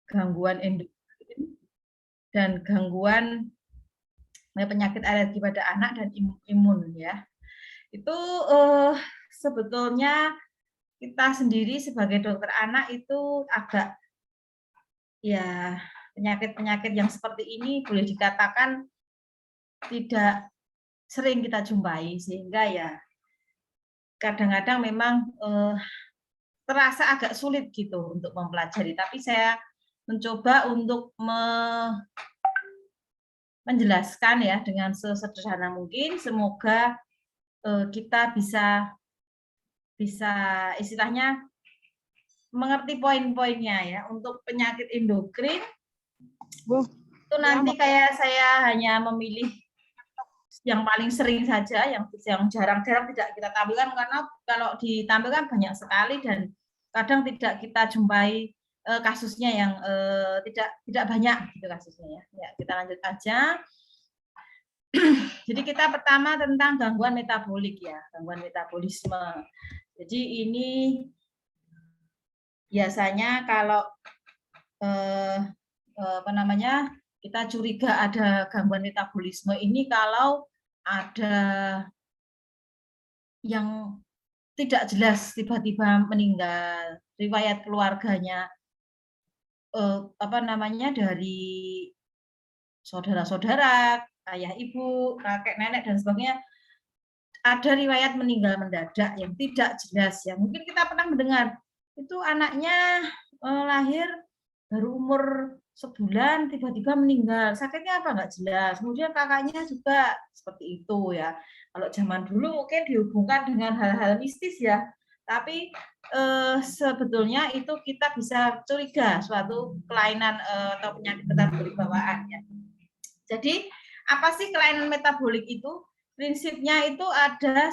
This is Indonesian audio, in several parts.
gangguan endokrin dan gangguan penyakit alergi pada anak dan imun ya. Itu sebetulnya kita sendiri sebagai dokter anak itu agak ya penyakit-penyakit yang seperti ini boleh dikatakan tidak sering kita jumpai, sehingga ya kadang-kadang memang terasa agak sulit gitu untuk mempelajari. Tapi saya mencoba untuk menjelaskan ya dengan sesederhana mungkin. Semoga kita bisa istilahnya mengerti poin-poinnya ya. Untuk penyakit endokrin itu nanti kayak saya hanya memilih yang paling sering saja, yang jarang-jarang tidak kita tampilkan, karena kalau ditampilkan banyak sekali dan kadang tidak kita jumpai kasusnya yang tidak banyak gitu kasusnya ya. Ya, kita lanjut aja. Jadi kita pertama tentang gangguan metabolik ya, gangguan metabolisme. Jadi ini biasanya kalau apa namanya, kita curiga ada gangguan metabolisme ini kalau ada yang tidak jelas tiba-tiba meninggal, riwayat keluarganya apa namanya, dari saudara-saudara, ayah ibu, kakek nenek dan sebagainya, ada riwayat meninggal mendadak yang tidak jelas ya. Mungkin kita pernah mendengar itu anaknya lahir baru umur sebulan tiba-tiba meninggal, sakitnya apa nggak jelas. Kemudian kakaknya juga seperti itu ya. Kalau zaman dulu mungkin dihubungkan dengan hal-hal mistis ya, tapi sebetulnya itu kita bisa curiga suatu kelainan atau penyakit metabolik bawaan ya. Jadi apa sih kelainan metabolik itu? Prinsipnya itu ada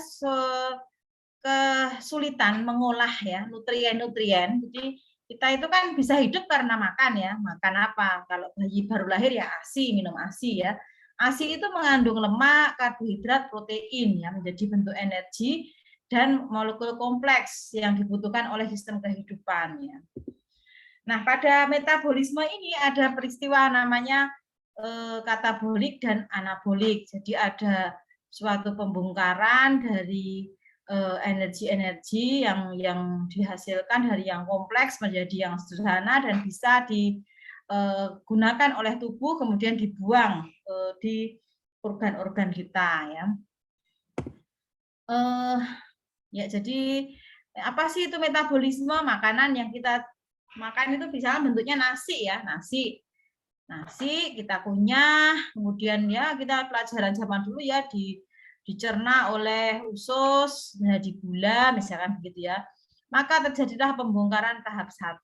kesulitan mengolah ya nutrien-nutrien. Jadi kita itu kan bisa hidup karena makan ya. Makan apa? Kalau bayi baru lahir ya ASI, minum ASI ya. ASI itu mengandung lemak, karbohidrat, protein ya, menjadi bentuk energi dan molekul kompleks yang dibutuhkan oleh sistem kehidupan ya. Nah, pada metabolisme ini ada peristiwa namanya katabolik dan anabolik. Jadi ada suatu pembongkaran dari energi-energi yang dihasilkan dari yang kompleks menjadi yang sederhana dan bisa digunakan oleh tubuh kemudian dibuang di organ-organ kita ya. Ya, jadi apa sih itu metabolisme? Makanan yang kita makan itu bisa bentuknya nasi ya, nasi kita kunyah, kemudian ya kita pelajaran zaman dulu ya dicerna oleh usus menjadi gula misalkan begitu ya, maka terjadilah pembongkaran tahap 1.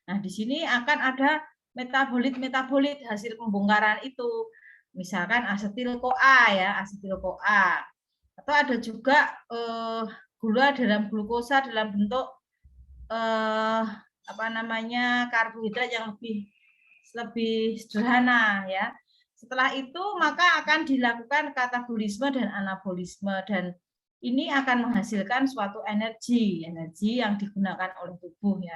Nah di sini akan ada metabolit hasil pembongkaran itu, misalkan asetil-CoA ya, asetil-CoA, atau ada juga gula dalam glukosa dalam bentuk apa namanya, karbohidrat yang lebih sederhana ya. Setelah itu maka akan dilakukan katabolisme dan anabolisme, dan ini akan menghasilkan suatu energi yang digunakan oleh tubuh ya.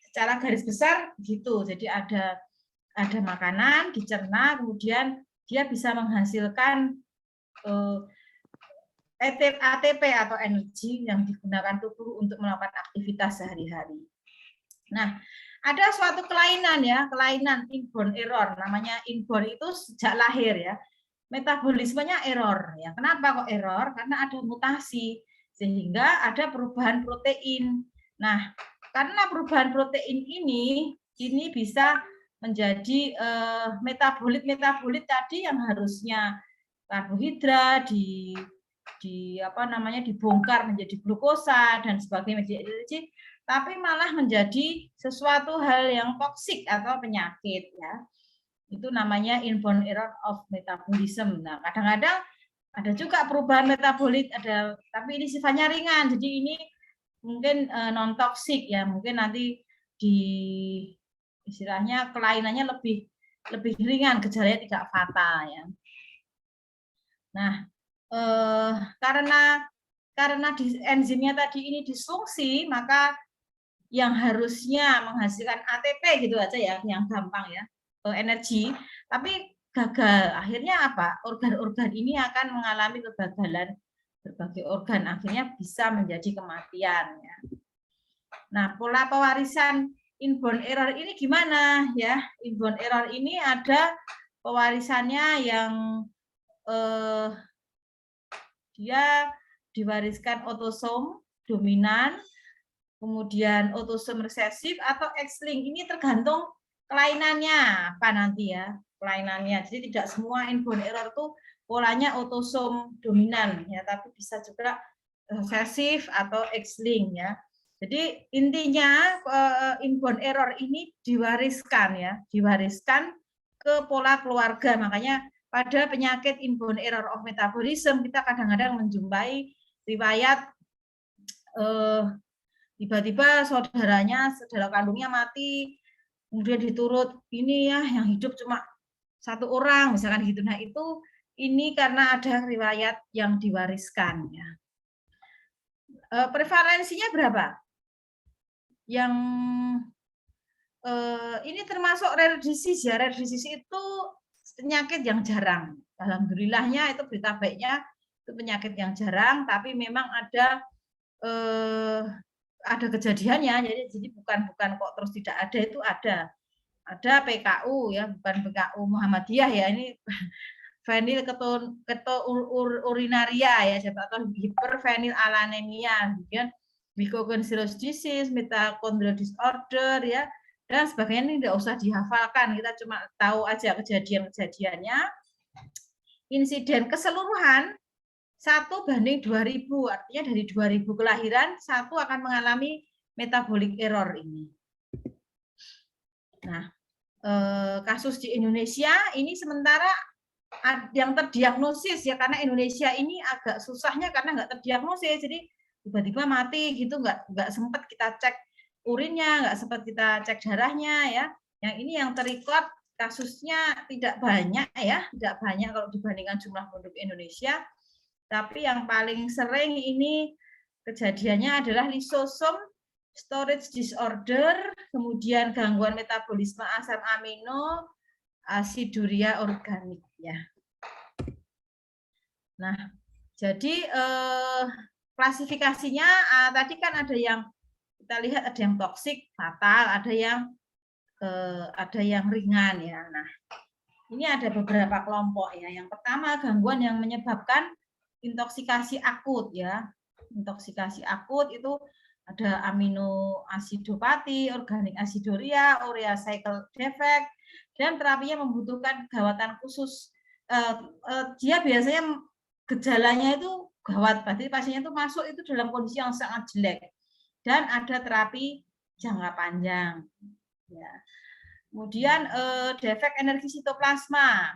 Secara garis besar begitu. Jadi ada makanan dicerna, kemudian dia bisa menghasilkan ATP atau energi yang digunakan tubuh untuk melakukan aktivitas sehari-hari. Nah, ada suatu kelainan ya, kelainan inborn error, namanya inborn itu sejak lahir ya. Metabolismenya error ya. Kenapa kok error? Karena ada mutasi sehingga ada perubahan protein. Nah, karena perubahan protein ini bisa menjadi metabolit tadi yang harusnya karbohidrat apa namanya, dibongkar menjadi glukosa dan sebagainya menjadi energi, tapi malah menjadi sesuatu hal yang toksik atau penyakit ya. Itu namanya inborn error of metabolism. Nah, kadang-kadang ada juga perubahan metabolit, tapi ini sifatnya ringan. Jadi ini mungkin non toksik ya, mungkin nanti di istilahnya kelainannya lebih ringan, gejalanya tidak fatal ya. Nah, karena enzimnya tadi ini disfungsi, maka yang harusnya menghasilkan ATP gitu aja ya, yang gampang ya, energi, tapi gagal. Akhirnya apa? Organ-organ ini akan mengalami kegagalan, berbagai organ akhirnya bisa menjadi kematian ya. Nah, pola pewarisan inborn error ini gimana ya? Inborn error ini ada pewarisannya yang dia diwariskan otosom dominan, kemudian otosom resesif atau X-link. Ini tergantung kelainannya apa nanti ya, kelainannya. Jadi tidak semua inborn error itu polanya otosom dominan ya, tapi bisa juga resesif atau X-link ya. Jadi intinya inborn error ini diwariskan ya, diwariskan ke pola keluarga. Makanya pada penyakit inborn error of metabolism kita kadang-kadang menjumpai riwayat tiba-tiba saudara kandungnya mati, kemudian diturut ini ya yang hidup cuma satu orang misalkan gitu. Nah itu ini karena ada riwayat yang diwariskan ya. Prevalensinya berapa? Yang ini termasuk rare disease ya. Rare disease itu penyakit yang jarang. Alhamdulillahnya itu berita baiknya itu penyakit yang jarang, tapi memang ada kejadiannya. Jadi bukan kok terus tidak ada, itu ada PKU ya, bukan PKU Muhammadiyah ya, ini fenilketonurinaria ya, siapa tahu hiperfenilalanemia, kemudian mucocirrhosis disease, mitochondrial disorder ya, dan sebagainya. Ini tidak usah dihafalkan, kita cuma tahu aja kejadian-kejadiannya. Insiden keseluruhan 1:2000, artinya dari 2000 kelahiran, 1 akan mengalami metabolic error ini. Nah, kasus di Indonesia ini sementara yang terdiagnosis ya, karena Indonesia ini agak susahnya karena nggak terdiagnosis, jadi tiba-tiba mati gitu, nggak sempat kita cek urinnya, nggak sempat kita cek darahnya ya. Yang ini yang terrecord kasusnya tidak banyak ya, tidak banyak kalau dibandingkan jumlah penduduk Indonesia. Tapi yang paling sering ini kejadiannya adalah lisosom storage disorder, kemudian gangguan metabolisme asam amino, asiduria organik ya. Nah, jadi klasifikasinya tadi kan ada yang kita lihat, ada yang toksik, fatal, ada yang ringan ya. Nah, ini ada beberapa kelompok ya. Yang pertama gangguan yang menyebabkan intoksikasi akut ya. Intoksikasi akut itu ada aminoasidopati, organik asiduria, urea cycle defect, dan terapinya membutuhkan gawatan khusus. Dia biasanya gejalanya itu gawat, berarti pasiennya itu masuk itu dalam kondisi yang sangat jelek, dan ada terapi jangka panjang. Ya. Kemudian defek energi sitoplasma,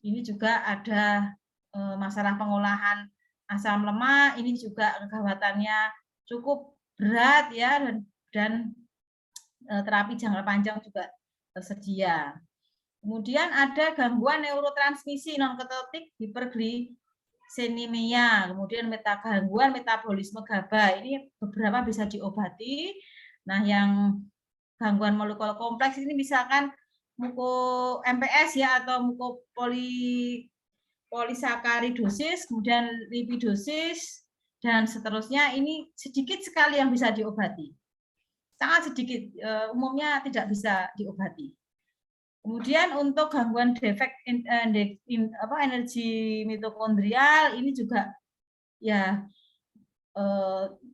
ini juga ada masalah pengolahan asam lemak, ini juga kegawatannya cukup berat ya, dan terapi jangka panjang juga tersedia. Kemudian ada gangguan neurotransmisi non-ketotik hiperglisemia, kemudian gangguan metabolisme GABA, ini beberapa bisa diobati. Nah, yang gangguan molekul kompleks ini misalkan muko MPS ya, atau mukopolisakaridosis, kemudian lipidosis, dan seterusnya. Ini sedikit sekali yang bisa diobati, sangat sedikit, umumnya tidak bisa diobati. Kemudian untuk gangguan defek energi mitokondrial ini juga ya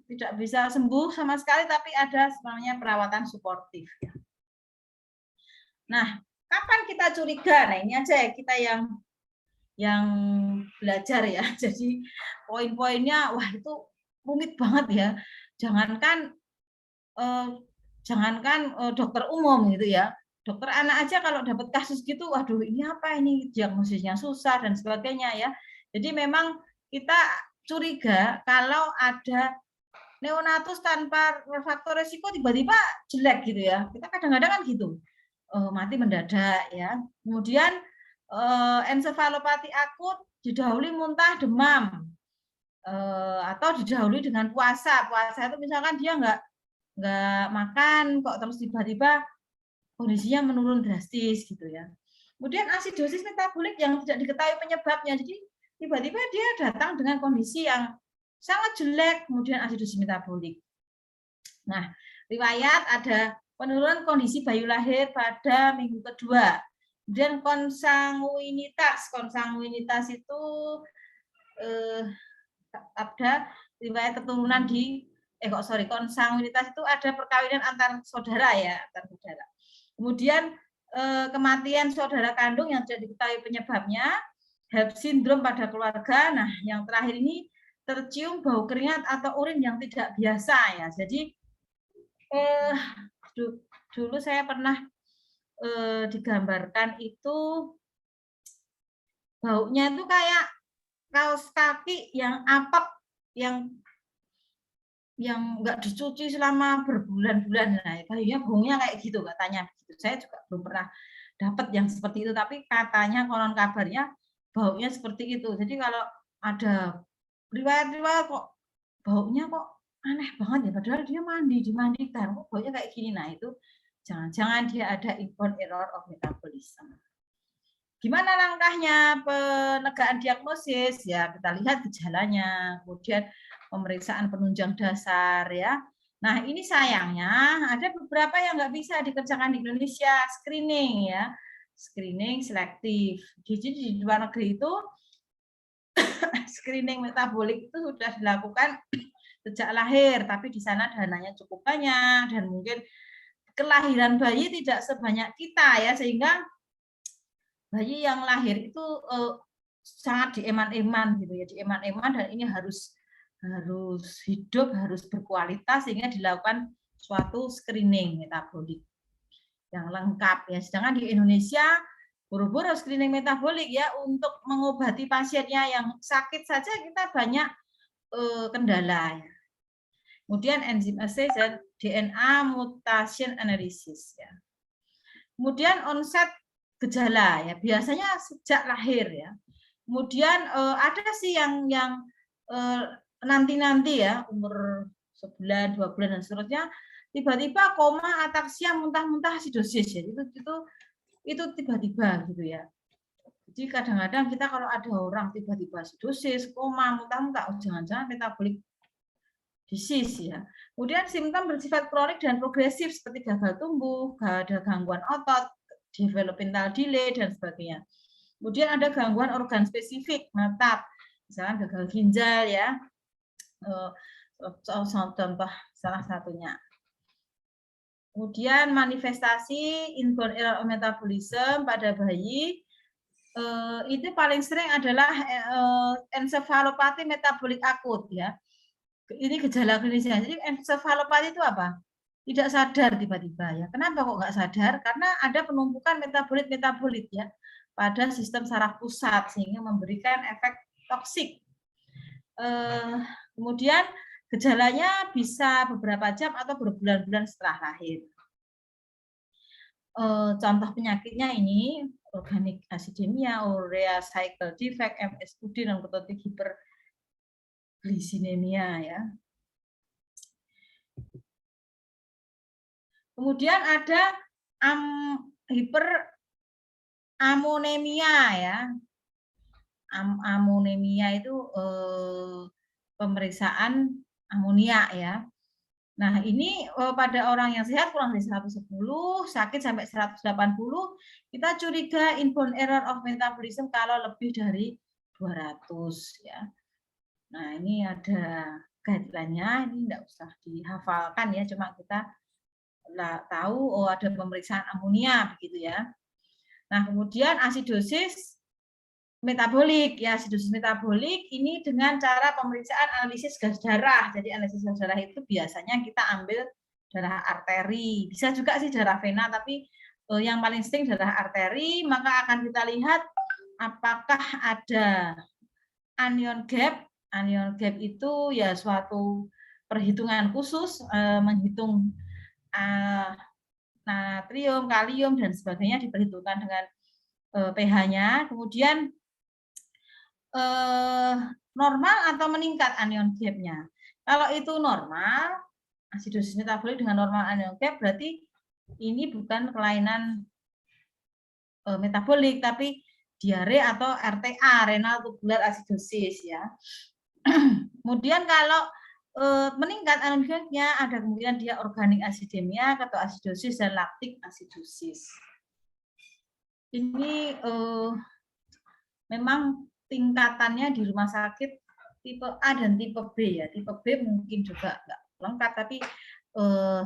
tidak bisa sembuh sama sekali, tapi ada namanya perawatan suportif. Nah, kapan kita curiga? Nah, ini aja ya, kita yang belajar ya. Jadi poin-poinnya wah itu rumit banget ya. Jangankan dokter umum gitu ya. Dokter anak aja kalau dapat kasus gitu, waduh ini apa ini, diagnosisnya susah dan sebagainya ya. Jadi memang kita curiga kalau ada neonatus tanpa faktor resiko tiba-tiba jelek gitu ya. Kita kadang-kadang kan gitu, mati mendadak ya. Kemudian ensefalopati akut didahului muntah, demam, atau didahului dengan puasa. Puasa itu misalkan dia nggak makan kok terus tiba-tiba kondisinya menurun drastis gitu ya. Kemudian asidosis metabolik yang tidak diketahui penyebabnya, jadi tiba-tiba dia datang dengan kondisi yang sangat jelek, kemudian asidosis metabolik. Nah, riwayat ada penurunan kondisi bayi lahir pada minggu kedua. Kemudian konsanguinitas itu ada riwayat keturunan di konsanguinitas itu ada perkawinan antar saudara ya, antar saudara. Kemudian kematian saudara kandung yang tidak diketahui penyebabnya, HELLP syndrome pada keluarga. Nah, yang terakhir ini tercium bau keringat atau urin yang tidak biasa ya. Jadi dulu saya pernah digambarkan itu baunya itu kayak kaos kaki yang apek, yang nggak dicuci selama berbulan-bulan. Nah, kayaknya baunya kayak gitu katanya. Saya juga belum pernah dapat yang seperti itu, tapi katanya konon kabarnya baunya seperti itu. Jadi kalau ada riwayat-riwayat kok baunya kok aneh banget ya, padahal dia dimandikan, kok baunya kayak gini. Nah, itu jangan-jangan dia ada inborn error of metabolism. Gimana langkahnya penegakan diagnosis? Ya, kita lihat gejalanya, kemudian pemeriksaan penunjang dasar ya. Nah, ini sayangnya ada beberapa yang nggak bisa dikerjakan di Indonesia, screening ya. Screening selektif. Jadi di luar negeri itu screening metabolik itu sudah dilakukan sejak lahir, tapi di sana dananya cukup banyak dan mungkin kelahiran bayi tidak sebanyak kita ya, sehingga bayi yang lahir itu sangat dieman-eman gitu ya, dieman-eman, dan ini harus hidup, harus berkualitas sehingga dilakukan suatu screening metabolik yang lengkap ya. Sedangkan di Indonesia buru-buru screening metabolik ya, untuk mengobati pasiennya yang sakit saja kita banyak kendala ya. Kemudian enzim assay dan DNA mutation analysis ya. Kemudian onset gejala ya, biasanya sejak lahir ya. Kemudian ada sih yang nanti-nanti ya, umur sebulan, 2 bulan dan seterusnya, tiba-tiba koma, ataksia, muntah-muntah, asidosis ya. Itu tiba-tiba gitu ya. Jadi kadang-kadang kita kalau ada orang tiba-tiba asidosis, koma, muntah-muntah, oh jangan-jangan metabolic disease ya. Kemudian simptom bersifat kronik dan progresif seperti gagal tumbuh, ada gangguan otot, developmental delay dan sebagainya. Kemudian ada gangguan organ spesifik, menetap, misalnya gagal ginjal ya, contoh salah satunya. Kemudian manifestasi inborn error of metabolism pada bayi itu paling sering adalah encephalopathy metabolik akut ya. Ini gejala klinisnya. Jadi encephalopathy itu apa? Tidak sadar tiba-tiba ya. Kenapa kok nggak sadar? Karena ada penumpukan metabolit ya pada sistem saraf pusat sehingga memberikan efek toksik. Kemudian gejalanya bisa beberapa jam atau berbulan-bulan setelah lahir. Contoh penyakitnya ini organic acidemia, urea cycle defect, MSUD, dan ketotik hiperglisinemia ya. Kemudian ada hiperamonemia ya. Amonemia itu pemeriksaan amonia ya. Nah, ini pada orang yang sehat kurang dari 110, sakit sampai 180, kita curiga inborn error of metabolism kalau lebih dari 200 ya. Nah, ini ada guideline-nya, ini enggak usah dihafalkan ya, cuma kita tahu oh ada pemeriksaan amonia begitu ya. Nah, kemudian asidosis metabolik ya, asidosis metabolik ini dengan cara pemeriksaan analisis gas darah. Jadi analisis gas darah itu biasanya kita ambil darah arteri, bisa juga sih darah vena, tapi yang paling sering darah arteri. Maka akan kita lihat apakah ada anion gap. Anion gap itu ya suatu perhitungan khusus menghitung natrium, kalium dan sebagainya diperhitungkan dengan pH-nya. Kemudian normal atau meningkat anion gap-nya. Kalau itu normal, asidosis metabolik dengan normal anion gap, berarti ini bukan kelainan metabolik, tapi diare atau RTA, renal tubular acidosis ya. Kemudian kalau meningkat anion gapnya, ada kemungkinan dia organik acidemia, ketoasidosis dan laktik asidosis. Ini memang tingkatannya di rumah sakit tipe A dan tipe B ya. Tipe B mungkin juga nggak lengkap, tapi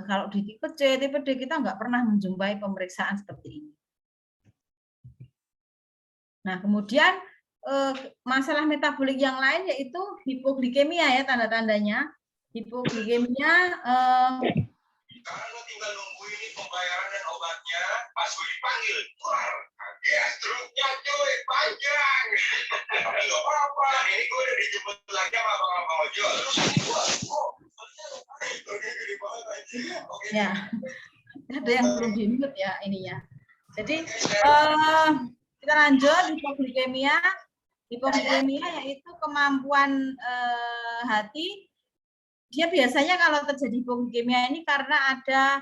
kalau di tipe C, tipe D kita nggak pernah menjumpai pemeriksaan seperti ini. Nah, kemudian masalah metabolik yang lain yaitu hipoglikemia ya, tanda-tandanya. Hipoglikemia karena tinggal nunggu ini pembayaran dan obatnya pas gue dipanggil. Ya, struknya cuy, panjang. Tapi nggak apa-apa. Dan ini gue udah dijemput lagi sama Bang Ojo. Terus ini gue, ya, ada yang belum di-mute ya ininya. Jadi kita lanjut, hipoglikemia. Hipoglikemia yaitu kemampuan hati. Dia biasanya kalau terjadi hipoglikemia ini karena ada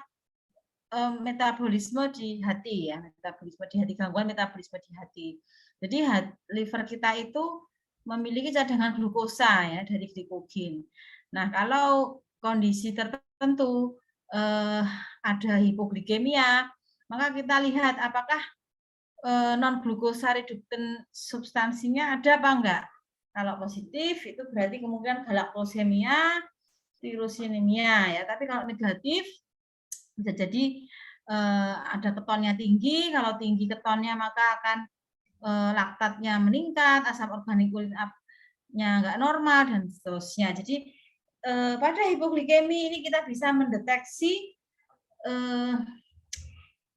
metabolisme di hati ya, metabolisme di hati, gangguan metabolisme di hati. Jadi liver kita itu memiliki cadangan glukosa ya dari glikogen. Nah, kalau kondisi tertentu ada hipoglikemia, maka kita lihat apakah non glukosa reductant substansinya ada apa enggak. Kalau positif itu berarti kemungkinan galaktosemia, tirosinemia ya. Tapi kalau negatif bisa jadi ada ketonnya tinggi. Kalau tinggi ketonnya maka akan laktatnya meningkat, asam organik urinnya nggak normal dan seterusnya. Jadi pada hipoglikemi ini kita bisa mendeteksi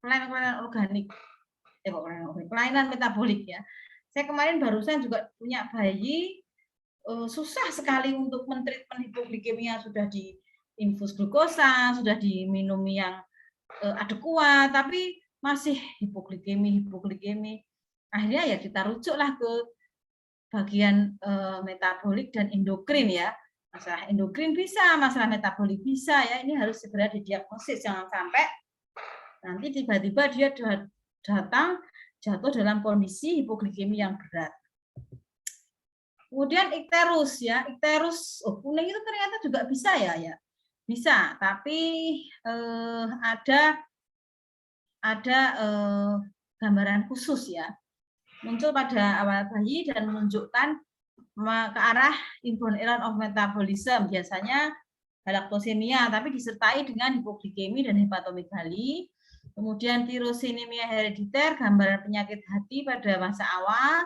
kelainan organik, kelainan metabolik ya. Saya kemarin barusan juga punya bayi, susah sekali untuk mentreatment hipoglikemia, sudah diinfus glukosa, sudah diminum yang adekuat, tapi masih hipoglikemi. Akhirnya ya kita rujuklah ke bagian metabolik dan endokrin ya. Masalah endokrin bisa, masalah metabolik bisa ya. Ini harus segera didiagnosis, jangan sampai nanti tiba-tiba dia datang jatuh dalam kondisi hipoglikemi yang berat. Kemudian ikterus ya, ikterus kuning itu ternyata juga bisa ya, bisa, tapi ada gambaran khusus ya, muncul pada awal bayi dan menunjukkan ke arah inborn error of metabolism, biasanya galaktosemia, tapi disertai dengan hipoglikemi dan hepatomegali. Kemudian tirosinemia herediter, gambaran penyakit hati pada masa awal,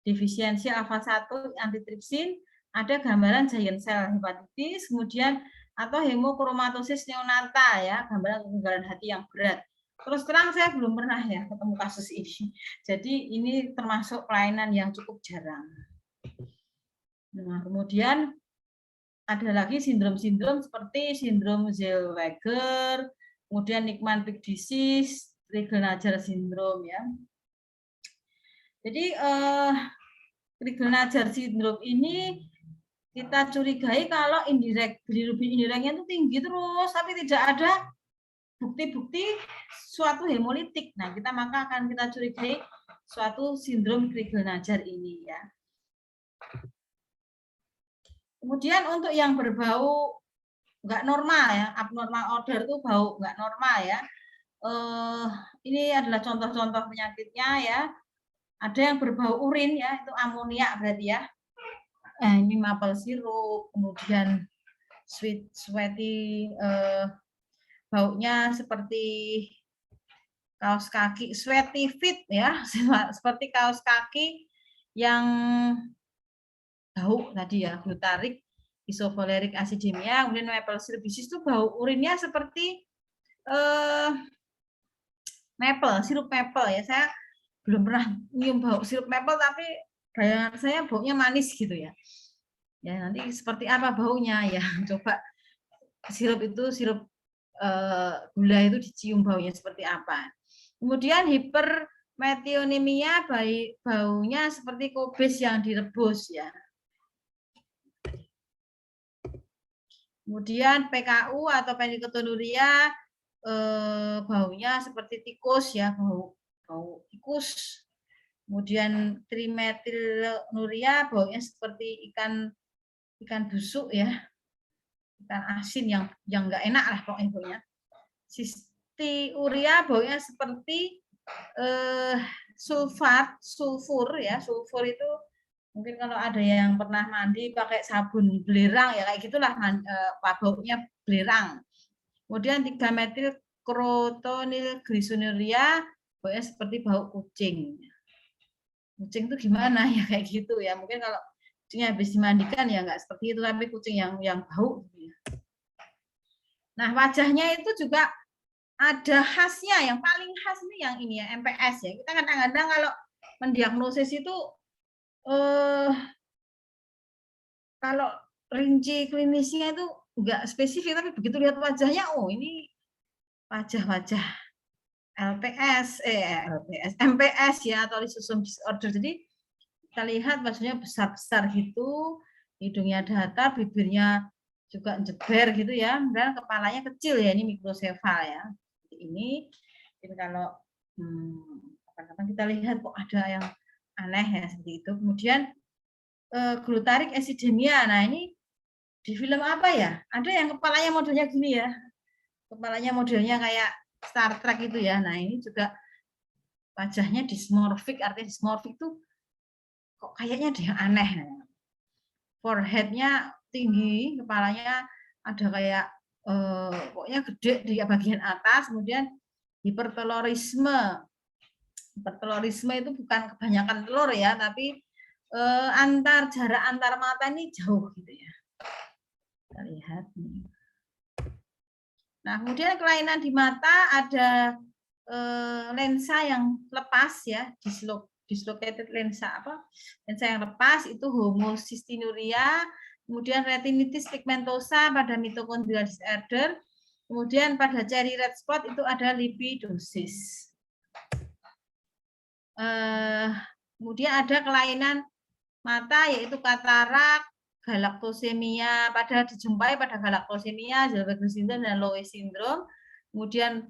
defisiensi alfa-1 antitripsin, ada gambaran giant cell hepatitis, kemudian atau hemokromatosis neonata ya, gambaran kegagalan hati yang berat. Terus terang saya belum pernah ya ketemu kasus ini. Jadi ini termasuk kelainan yang cukup jarang. Nah, kemudian ada lagi sindrom-sindrom seperti sindrom Zellweger, kemudian Niemann-Pick disease, Crigler-Najjar syndrome ya. Jadi Crigler-Najjar syndrome ini kita curigai kalau bilirubin indireknya itu tinggi terus, tapi tidak ada bukti-bukti suatu hemolitik. Nah, maka akan kita curigai suatu sindrom Crigler-Najjar ini ya. Kemudian untuk yang berbau nggak normal ya, abnormal odor itu bau nggak normal ya. Ini adalah contoh-contoh penyakitnya ya. Ada yang berbau urin ya, itu amoniak berarti ya. Ini maple syrup, kemudian sweaty, baunya seperti kaos kaki, sweaty feet ya, seperti kaos kaki yang bau tadi ya, glutarik, isovaleric acidemia, kemudian maple syrup disease itu bau urinnya seperti maple, sirup maple ya. Saya belum pernah nyium bau sirup maple, tapi bayangan saya baunya manis gitu ya. Ya nanti seperti apa baunya ya, coba sirup gula itu dicium baunya seperti apa. Kemudian hipermetionemia, baunya seperti kobis yang direbus ya. Kemudian PKU atau penilketonuria, baunya seperti tikus ya, bau tikus. Kemudian trimetiluria baunya seperti ikan busuk ya, ikan asin yang nggak enak lah pokoknya baunya. Sistiuria baunya seperti sulfur ya, sulfur itu mungkin kalau ada yang pernah mandi pakai sabun belerang ya kayak gitulah baunya belerang. Kemudian 3-metil krotonilglycinuria baunya seperti bau kucing. Kucing itu gimana ya kayak gitu ya. Mungkin kalau kucingnya habis dimandikan ya nggak seperti itu, tapi kucing yang bau. Nah, wajahnya itu juga ada khasnya, yang paling khas nih yang ini ya, MPS ya. Kita kadang-kadang kalau mendiagnosis itu kalau rinci klinisnya itu enggak spesifik, tapi begitu lihat wajahnya, oh ini wajah-wajah MPS ya, atau lysosomal disorder. Jadi kita lihat wajahnya besar-besar gitu, hidungnya datar, bibirnya juga jeber gitu ya, dan kepalanya kecil ya, ini mikrosefal ya. Ini kalau kapan-kapan kita lihat kok ada yang aneh ya seperti itu. Kemudian glutarik acidemia. Nah, ini di film apa ya? Ada yang kepalanya modelnya gini ya. Kepalanya modelnya kayak Star Trek itu ya. Nah, ini juga wajahnya dysmorphic. Artinya dysmorphic itu kok kayaknya ada yang aneh. Forehead-nya tinggi, kepalanya ada kayak pokoknya gede di bagian atas. Kemudian hipertelorisme. Hipertelorisme itu bukan kebanyakan telur ya, tapi jarak antar mata ini jauh gitu ya. Kita lihat nih. Nah, kemudian kelainan di mata ada lensa yang lepas ya, dislocated lensa lensa yang lepas itu homocystinuria, kemudian retinitis pigmentosa pada mitochondrial disorder, kemudian pada cherry red spot itu ada lipidosis. Kemudian ada kelainan mata yaitu katarak, galaktosemia, dijumpai pada galaktosemia, Zellweger syndrome dan Loeys syndrome. Kemudian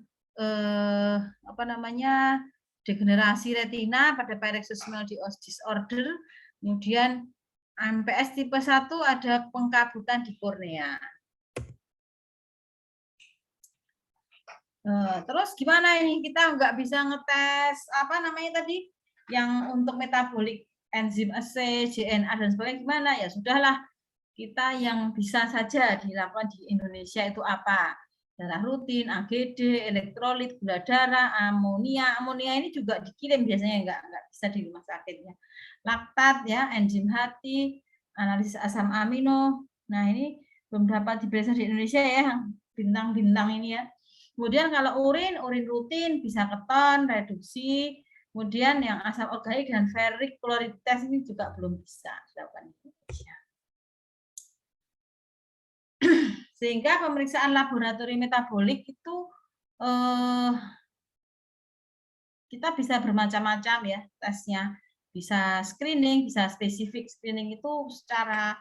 degenerasi retina pada paroxysmal disorder. Kemudian MPS tipe 1 ada pengkabutan di kornea. Terus gimana ini, kita nggak bisa ngetes tadi yang untuk metabolik enzim assay, JNA dan sebagainya, gimana ya sudahlah, kita yang bisa saja dilakukan di Indonesia itu apa? Darah rutin, AGD, elektrolit, gula darah, amonia. Amonia ini juga dikirim biasanya, nggak bisa di rumah sakitnya. Laktat ya, enzim hati, analisis asam amino. Nah, ini belum dapat diperiksa di Indonesia ya, bintang-bintang ini ya. Kemudian kalau urin rutin bisa keton, reduksi. Kemudian yang asam organik dan ferric chloride test ini juga belum bisa dilakukan di Indonesia. Sehingga pemeriksaan laboratorium metabolik itu kita bisa bermacam-macam ya tesnya. Bisa screening, bisa spesifik. Screening itu secara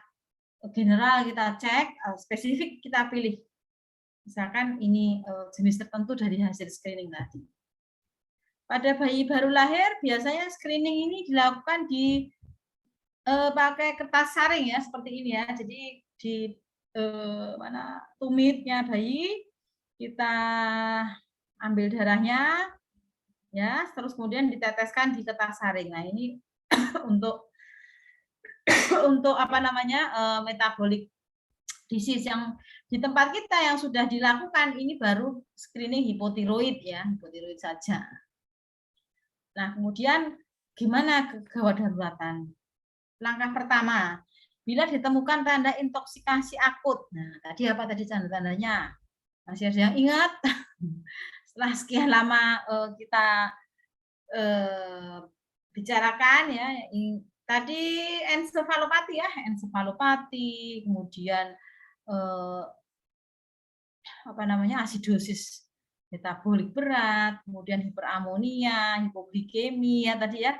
general kita cek, spesifik kita pilih. Misalkan ini jenis tertentu dari hasil screening tadi. Pada bayi baru lahir, biasanya screening ini dilakukan pakai kertas saring ya, seperti ini ya. Jadi di tumitnya bayi, kita ambil darahnya, ya, terus kemudian diteteskan di kertas saring. Nah, ini untuk metabolic disease yang di tempat kita yang sudah dilakukan ini baru screening hipotiroid ya, hipotiroid saja. Nah, kemudian gimana gawat daruratan? Langkah pertama, bila ditemukan tanda intoksikasi akut. Nah, tadi apa tadi tanda-tandanya? Masih ada yang ingat? Setelah sekian lama kita bicarakan ya, tadi ensefalopati ya, ensefalopati, kemudian asidosis metabolik berat, kemudian hiperamonia, hipoglikemia tadi ya.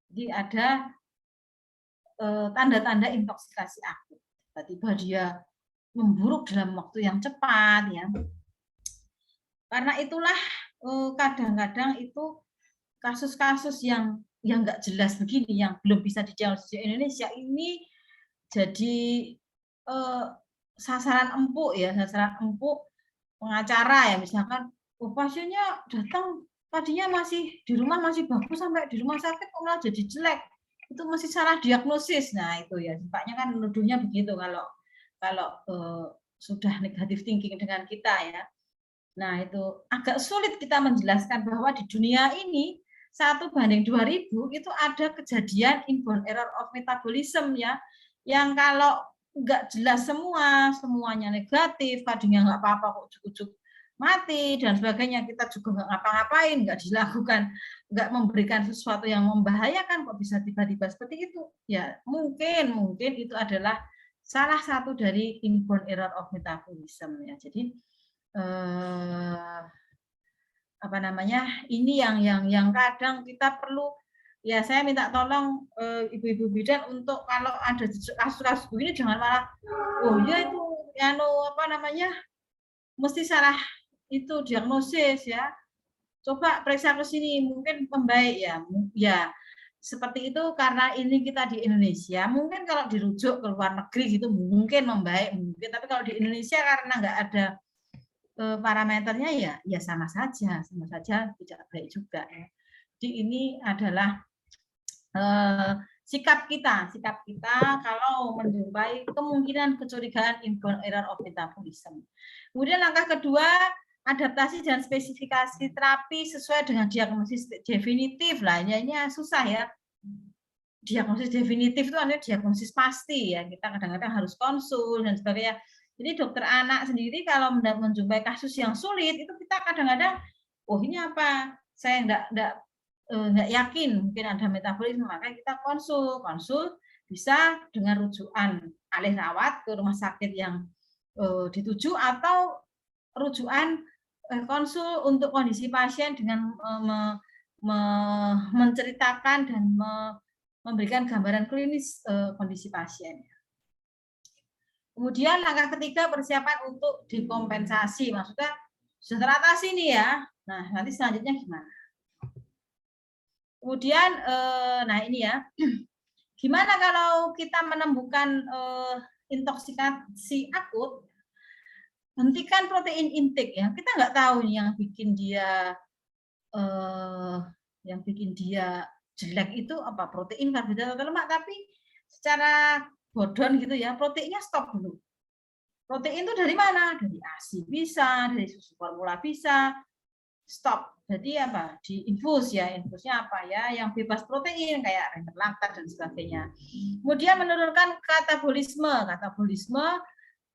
Jadi ada tanda-tanda intoksikasi akut. Tiba-tiba dia memburuk dalam waktu yang cepat ya. Karena itulah kadang-kadang itu kasus-kasus yang nggak jelas begini, yang belum bisa didiagnosis di Indonesia ini jadi sasaran empuk ya, sasaran empuk pengacara ya, misalkan pasiennya datang tadinya masih di rumah masih bagus, sampai di rumah sakit kok malah jadi jelek, itu masih salah diagnosis. Nah itu ya sifatnya kan menuduhnya begitu kalau sudah negatif thinking dengan kita ya. Nah itu agak sulit kita menjelaskan bahwa di dunia ini 1:2000 itu ada kejadian inborn error of metabolism ya, yang kalau nggak jelas semuanya negatif, tadinya nggak apa-apa kok ujuk-ujuk mati dan sebagainya, kita juga nggak ngapa-ngapain, nggak dilakukan, nggak memberikan sesuatu yang membahayakan, kok bisa tiba-tiba seperti itu. Ya mungkin itu adalah salah satu dari inborn error of metabolism ya. Jadi apa namanya, ini yang kadang kita perlu ya, saya minta tolong ibu-ibu bidan untuk kalau ada kasus-kasus begini jangan malah oh ya itu apa namanya, mesti salah itu diagnosis ya, coba periksa ke sini mungkin membaik ya. Ya seperti itu, karena ini kita di Indonesia, mungkin kalau dirujuk ke luar negeri gitu mungkin membaik mungkin, tapi kalau di Indonesia karena nggak ada parameternya ya sama saja tidak baik juga ya. Jadi ini adalah sikap kita kalau menjumpai kemungkinan kecurigaan inborn error of metabolism. Kemudian langkah kedua, adaptasi dan spesifikasi terapi sesuai dengan diagnosis definitif lah. Ini susah ya. Diagnosis definitif itu artinya diagnosis pasti ya. Kita kadang-kadang harus konsul dan sebagainya. Jadi dokter anak sendiri kalau menjumpai kasus yang sulit itu kita kadang-kadang, oh ini apa? Saya nggak yakin mungkin ada metabolisme, maka kita konsul bisa dengan rujukan alih rawat ke rumah sakit yang dituju atau rujukan konsul untuk kondisi pasien dengan menceritakan dan memberikan gambaran klinis kondisi pasien. Kemudian langkah ketiga, persiapan untuk dekompensasi, maksudnya sudah teratasi nih ya. Nah nanti selanjutnya gimana? Kemudian, nah ini ya, gimana kalau kita menemukan intoksikasi akut? Hentikan protein intake ya. Kita nggak tahu nih yang bikin dia jelek itu apa, protein, karbohidrat atau lemak, tapi secara bodon gitu ya, proteinnya stop dulu. Protein itu dari mana? Dari ASI bisa, dari susu formula bisa, stop. Jadi apa? Diinfus ya, infusnya apa ya? Yang bebas protein kayak rendah laktat dan sebagainya. Kemudian menurunkan katabolisme. Katabolisme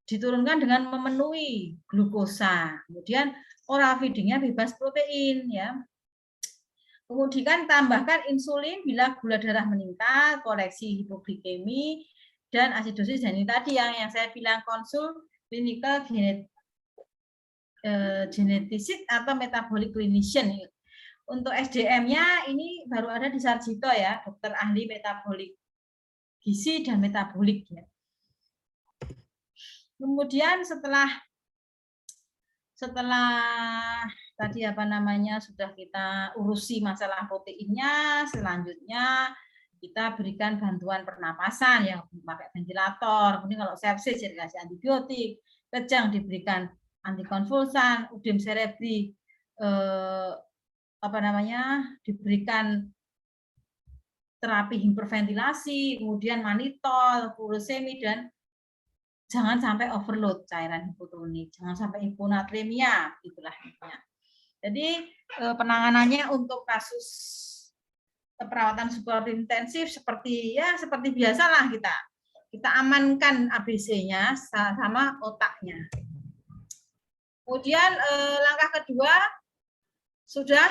diturunkan dengan memenuhi glukosa. Kemudian oral feedingnya bebas protein ya. Kemudian tambahkan insulin bila gula darah meningkat, koreksi hipoglikemi dan asidosis, dan ini tadi yang saya bilang konsul clinical geneticist atau metabolic clinician. Untuk SDM-nya ini baru ada di Sarjito ya, dokter ahli metabolik gizi dan metabolik ya. Kemudian setelah tadi apa namanya sudah kita urusi masalah proteinnya, selanjutnya kita berikan bantuan pernapasan yang pakai ventilator. Kemudian kalau sepsis dikasih antibiotik, kejang diberikan antikonvulsan, udem cerebri diberikan terapi hiperventilasi, kemudian manitol, furosemi, dan jangan sampai overload cairan hipotonik, jangan sampai hiponatremia, itulah intinya. Jadi penanganannya untuk kasus perawatan suportif intensif seperti biasalah, kita amankan ABC-nya sama otaknya. Kemudian langkah kedua, sudah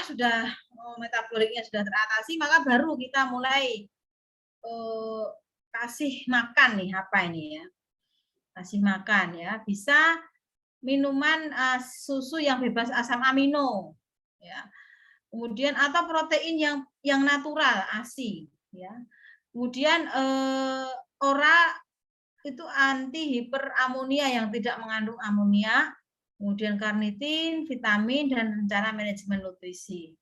metaboliknya sudah teratasi, maka baru kita mulai kasih makan nih, apa ini ya, kasih makan ya, bisa minuman susu yang bebas asam amino ya, kemudian atau protein yang natural ASI ya, kemudian itu anti hiperamonia yang tidak mengandung amonia, kemudian karnitin, vitamin, dan rencana manajemen nutrisi.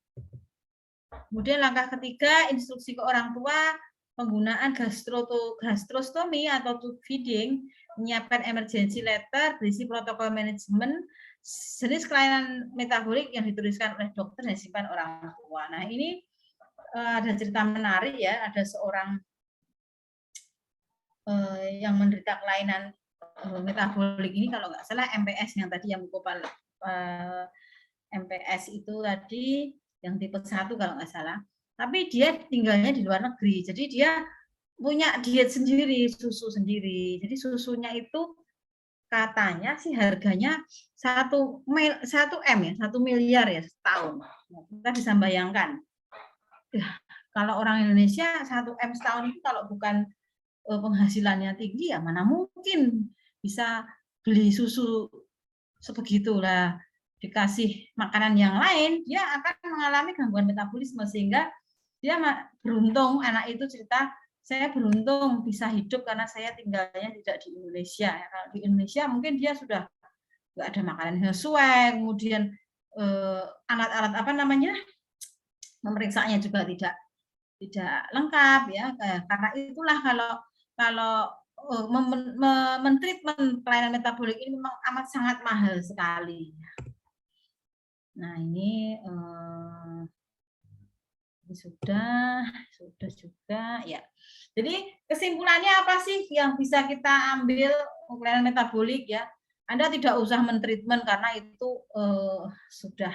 Kemudian langkah ketiga, instruksi ke orang tua, penggunaan gastrostomi atau tube feeding, menyiapkan emergency letter, berisi protokol manajemen, jenis kelainan metabolik yang dituliskan oleh dokter dan simpan orang tua. Nah ini ada cerita menarik ya, ada seorang yang menderita kelainan metabolik ini kalau nggak salah MPS yang tadi yang MPS itu tadi yang tipe 1 kalau nggak salah. Tapi dia tinggalnya di luar negeri, jadi dia punya diet sendiri, susu sendiri. Jadi susunya itu katanya sih harganya 1 M ya, 1 miliar ya setahun. Kita bisa bayangkan. Kalau orang Indonesia 1 M setahun itu kalau bukan penghasilannya tinggi ya mana mungkin bisa beli susu sebegitulah, dikasih makanan yang lain dia akan mengalami gangguan metabolisme sehingga dia beruntung. Anak itu cerita, saya beruntung bisa hidup karena saya tinggalnya tidak di Indonesia. Kalau di Indonesia mungkin dia sudah nggak ada makanan yang sesuai, kemudian alat-alat apa namanya memeriksanya juga tidak lengkap ya. Karena itulah kalau mentreatment kelainan metabolik ini memang amat sangat mahal sekali. Nah ini sudah juga ya. Jadi kesimpulannya apa sih yang bisa kita ambil kelainan metabolik ya? Anda tidak usah mentreatment karena itu sudah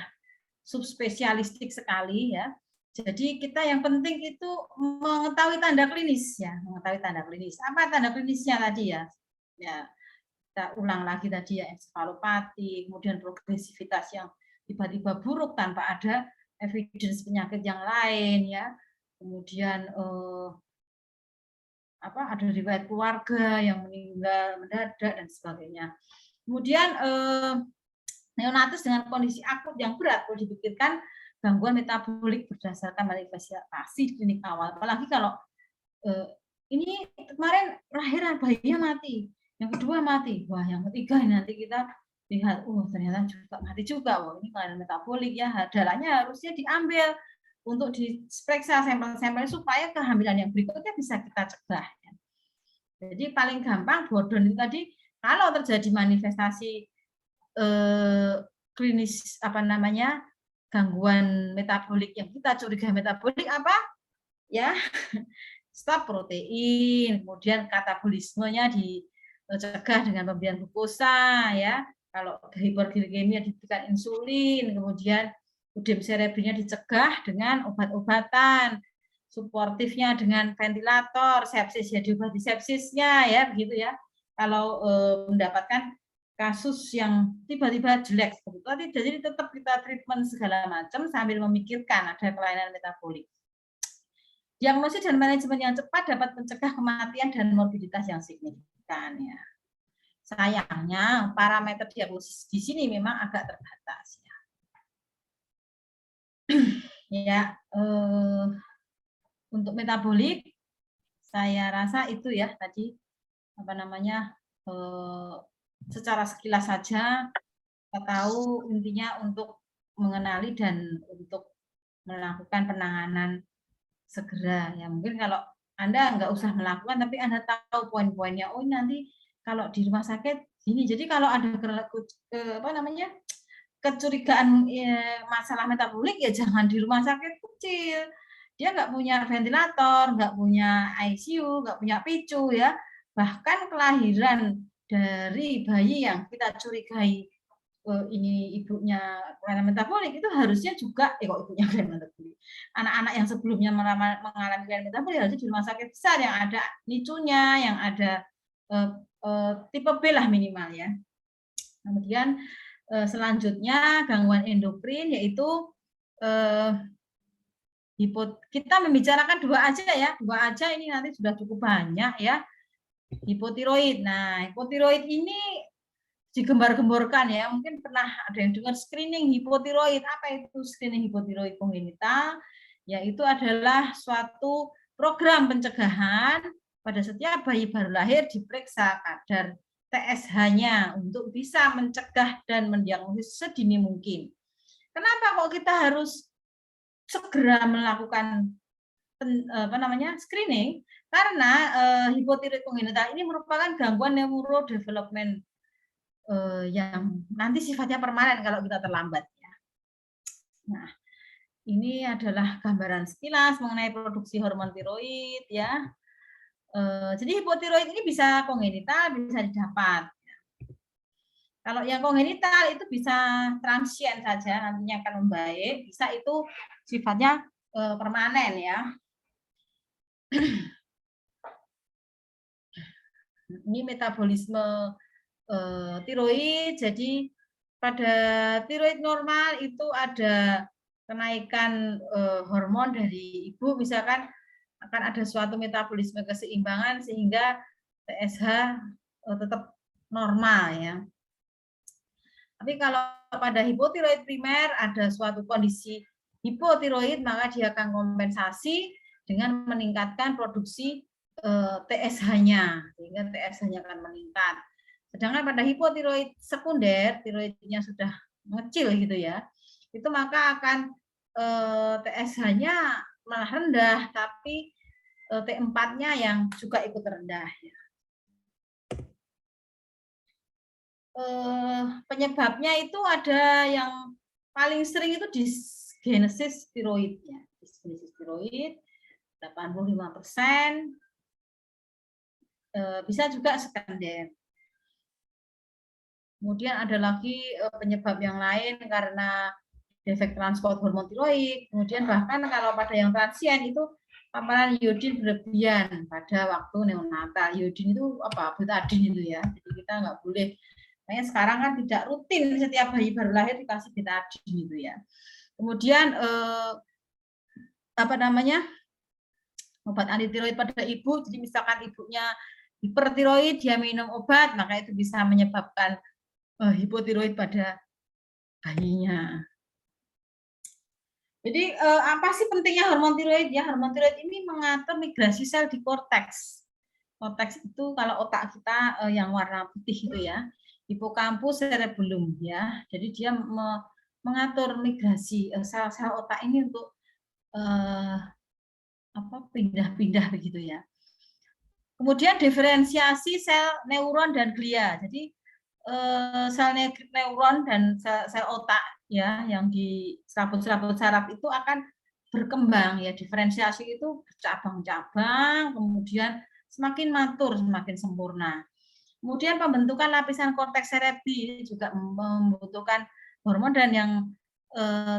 subspesialistik sekali ya. Jadi kita yang penting itu mengetahui tanda klinis ya, mengetahui tanda klinis. Apa tanda klinisnya tadi ya? Ya, kita ulang lagi tadi ya, ensefalopati, kemudian progresivitas yang tiba-tiba buruk tanpa ada evidence penyakit yang lain ya. Kemudian ada riwayat keluarga yang meninggal mendadak dan sebagainya. Kemudian neonatus dengan kondisi akut yang berat kalau dipikirkan gangguan metabolik berdasarkan manifestasi klinik awal. Apalagi kalau ini kemarin lahiran bayinya mati, yang kedua mati, wah yang ketiga nanti kita lihat, ternyata juga mati juga, wah ini kelainan metabolik ya, darahnya harusnya diambil untuk diperiksa sampel-sampel supaya kehamilan yang berikutnya bisa kita cegah. Jadi paling gampang Bordon itu tadi, kalau terjadi manifestasi klinis gangguan metabolik yang kita curiga metabolik apa ya, stop protein, kemudian katabolismenya dicegah dengan pemberian glukosa ya, kalau hiperglikemia diberikan insulin, kemudian udem serebrinya dicegah dengan obat-obatan, suportifnya dengan ventilator, sepsis ya diobati sepsisnya ya begitu ya. Kalau mendapatkan kasus yang tiba-tiba jelek seperti itu, jadi tetap kita treatment segala macam sambil memikirkan ada kelainan metabolik. Diagnosis dan manajemen yang cepat dapat mencegah kematian dan morbiditas yang signifikan ya. Sayangnya parameter diagnosis di sini memang agak terbatas ya. Ya, untuk metabolik saya rasa itu ya tadi secara sekilas saja kita tahu intinya untuk mengenali dan untuk melakukan penanganan segera ya. Mungkin kalau Anda nggak usah melakukan tapi Anda tahu poin-poinnya, oh nanti kalau di rumah sakit gini. Jadi kalau ada kecurigaan masalah metabolik ya jangan di rumah sakit kecil. Dia nggak punya ventilator, nggak punya ICU, nggak punya PICU ya. Bahkan kelahiran dari bayi yang kita curigai ini ibunya kelainan metabolik itu harusnya juga ibunya kelainan metabolik. Anak-anak yang sebelumnya mengalami kelainan metabolik harusnya di rumah sakit besar yang ada NICU-nya, yang ada tipe B lah minimal ya. Kemudian selanjutnya gangguan endokrin yaitu kita membicarakan dua aja ini nanti sudah cukup banyak ya. Hipotiroid. Nah, hipotiroid ini digembar-gemborkan ya, mungkin pernah ada yang dengar screening hipotiroid. Apa itu screening hipotiroid kongenital? Yaitu adalah suatu program pencegahan pada setiap bayi baru lahir diperiksa kadar TSH-nya untuk bisa mencegah dan mendiagnosis sedini mungkin. Kenapa kok kita harus segera melakukan screening? Karena hipotiroid kongenital ini merupakan gangguan neurodevelopment yang nanti sifatnya permanen kalau kita terlambat. Nah, ini adalah gambaran sekilas mengenai produksi hormon tiroid ya. Jadi hipotiroid ini bisa kongenital, bisa didapat. Kalau yang kongenital itu bisa transien saja, nantinya akan membaik. Bisa itu sifatnya permanen ya. Ini metabolisme tiroid. Jadi pada tiroid normal itu ada kenaikan hormon dari ibu, misalkan akan ada suatu metabolisme keseimbangan sehingga TSH tetap normal ya. Tapi kalau pada hipotiroid primer ada suatu kondisi hipotiroid, maka dia akan kompensasi dengan meningkatkan produksi TSH-nya, sehingga TSH-nya akan meningkat. Sedangkan pada hipotiroid sekunder, tiroidnya sudah mengecil gitu ya, itu maka akan TSH-nya malah rendah, tapi T4-nya yang juga ikut rendah. Penyebabnya itu ada yang paling sering itu disgenesis tiroid ya. Disgenesis tiroid 85%, bisa juga sekunder. Kemudian ada lagi penyebab yang lain karena defek transport hormon tiroid. Kemudian bahkan kalau pada yang transien itu paparan iodin berlebihan pada waktu neonatal. Iodin itu apa? Betadine itu ya. Jadi kita nggak boleh. Makanya sekarang kan tidak rutin setiap bayi baru lahir dikasih betadine itu ya. Kemudian obat anti tiroid pada ibu. Jadi misalkan ibunya hipertiroid, dia minum obat, maka itu bisa menyebabkan hipotiroid pada bayinya. Jadi apa sih pentingnya hormon tiroid ya? Hormon tiroid ini mengatur migrasi sel di korteks. Korteks itu kalau otak kita yang warna putih itu ya, hipokampus cerebellum ya. Jadi dia mengatur migrasi sel-sel otak ini untuk pindah-pindah begitu ya. Kemudian diferensiasi sel neuron dan glia. Jadi sel neuron dan sel otak ya yang di serabut-serabut saraf itu akan berkembang ya, diferensiasi itu bercabang-cabang, kemudian semakin matur, semakin sempurna. Kemudian pembentukan lapisan korteks cerebri juga membutuhkan hormon, dan yang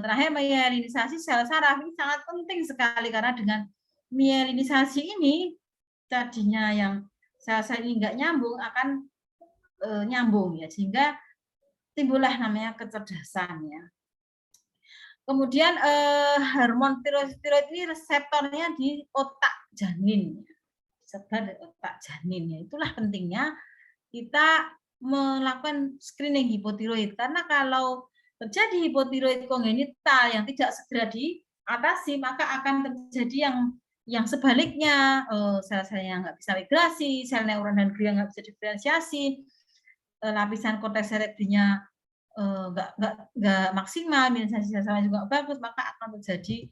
terakhir myelinisasi sel saraf ini sangat penting sekali karena dengan myelinisasi ini tadinya yang sel-sel ini nggak nyambung akan nyambung ya, sehingga timbullah namanya kecerdasan ya. Kemudian hormon tiroid ini reseptornya di otak janin, sebar di otak janin ya. Itulah pentingnya kita melakukan screening hipotiroid, karena kalau terjadi hipotiroid kongenital yang tidak segera diatasi, maka akan terjadi yang sebaliknya, sel-sel yang nggak bisa migrasi, sel neuron dan glia nggak bisa diferensiasi, lapisan korteks cerebrinya nggak maksimal, mielinisasi sel-selnya juga bagus, maka akan terjadi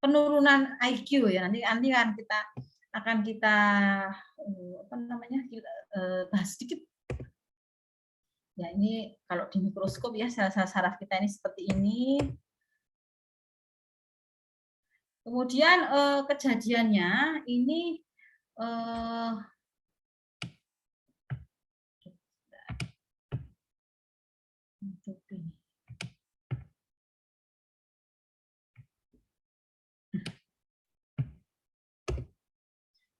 penurunan IQ ya. Nanti akan kita bahas sedikit. Ya ini kalau di mikroskop ya sel-sel saraf kita ini seperti ini. Kemudian kejadiannya ini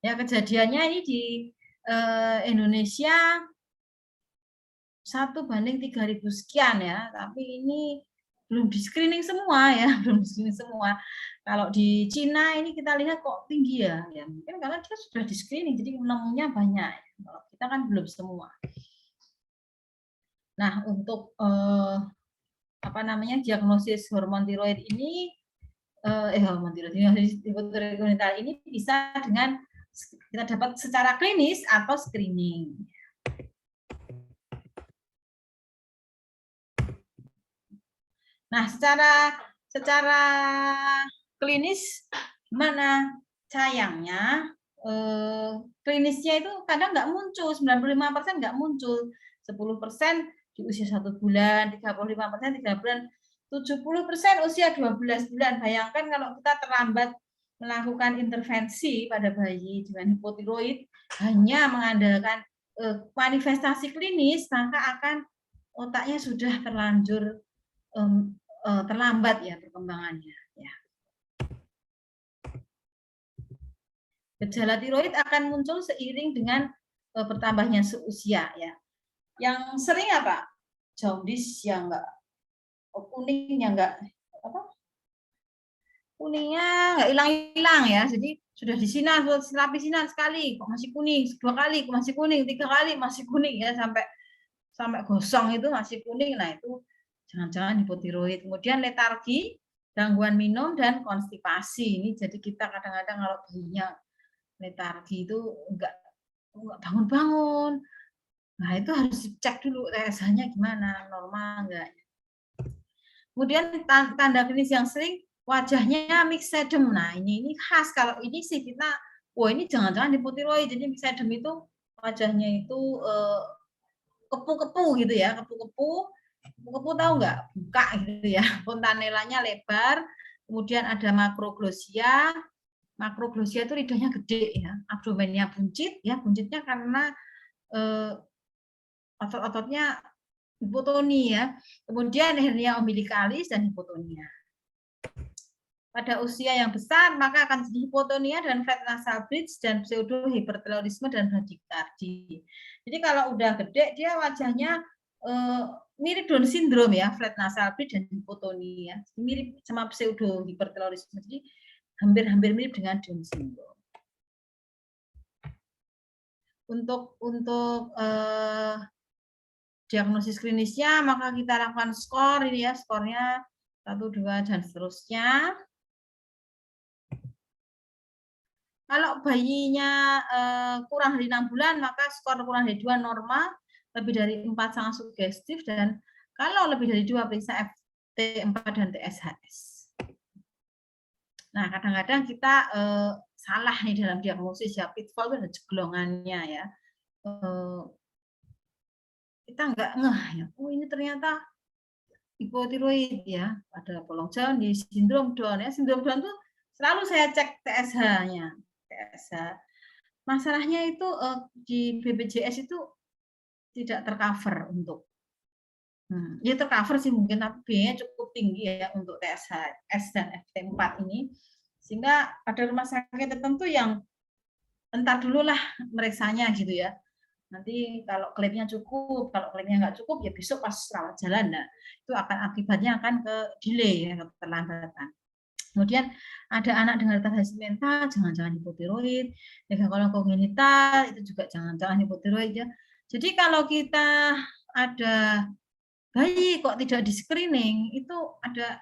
ya, kejadiannya ini di Indonesia 1:3000 sekian ya, tapi ini belum di screening semua ya, belum di screening semua. Kalau di Cina ini kita lihat kok tinggi ya, ya mungkin karena dia sudah di screening jadi nemunya banyak. Kalau kita kan belum semua. Nah, untuk diagnosis hormon tiroid ini, hormon tiroid, diagnosis hipotiroid kongenital ini bisa dengan kita dapat secara klinis atau screening. Nah, secara klinis gimana? Sayangnya klinisnya itu kadang nggak muncul, 95% nggak muncul, 10% di usia 1 bulan, 35% 3 bulan, 70% usia 12 bulan. Bayangkan kalau kita terlambat melakukan intervensi pada bayi dengan hipotiroid hanya mengandalkan manifestasi klinis, maka akan otaknya sudah terlanjur terlambat ya perkembangannya. Ya. Gejala tiroid akan muncul seiring dengan bertambahnya usia ya. Yang sering apa? Jaundice yang enggak kuningnya enggak apa? Kuningnya enggak hilang-hilang ya. Jadi sudah disinar, lapis sinar sekali kok masih kuning, 2 kali kok masih kuning, 3 kali masih kuning ya sampai gosong itu masih kuning. Nah, itu jangan-jangan hipotiroid. Kemudian letargi, gangguan minum dan konstipasi. Ini jadi kita kadang-kadang kalau bayinya letargi itu enggak bangun-bangun. Nah, itu harus dicek dulu TSH-nya gimana, normal enggak. Kemudian tanda klinis yang sering wajahnya myxedem. Nah, ini khas kalau ini sih kita ini jangan-jangan hipotiroid. Jadi myxedem itu wajahnya itu kepu-kepu gitu ya, kepu-kepu tahu nggak? Buka gitu ya, fontanelanya lebar, kemudian ada makroglosia. Makroglosia itu lidahnya gede ya, abdomennya buncit ya, buncitnya karena otot-ototnya hipotoni ya. Kemudian hernia umbilikalis dan hipotonia. Pada usia yang besar maka akan jadi hipotonia dan flat nasal bridge dan pseudo hipertelorisme dan bradikardi. Jadi kalau udah gede dia wajahnya mirip Down syndrome ya, flat nasal bridge dan hipotonia. Mirip sama pseudo hipertelorisme. Jadi hampir mirip dengan Down syndrome. Untuk diagnosis klinisnya maka kita lakukan skor ini ya, skornya 1, 2 dan seterusnya. Kalau bayinya kurang dari 6 bulan maka skor kurang dari 2 normal, lebih dari 4 sangat sugestif, dan kalau lebih dari 2 periksa FT4 dan TSHS. Nah, kadang-kadang kita salah nih dalam diagnosis ya, pitfall itu ada jeglongannya ya. Kita nggak ngeh ya, ini ternyata hipotiroid ya, ada bolong jaundice, sindrom Down ya. Sindrom Down itu selalu saya cek TSH-nya. TSH. Masalahnya itu di BPJS itu tidak tercover untuk ya tercover sih mungkin, tapi biayanya cukup tinggi ya untuk TSHS dan FT4 ini, sehingga ada rumah sakit tertentu yang entar dulu lah meriksanya gitu ya. Nanti kalau klaimnya cukup, kalau klaimnya nggak cukup ya besok pas rawat jalan. Nah, itu akan akibatnya akan ke delay ya, keterlambatan. Kemudian ada anak dengan retardasi mental, jangan-jangan hipotiroid. Kalau kongenital itu juga jangan-jangan hipotiroid ya. Jadi kalau kita ada bayi kok tidak di screening, itu ada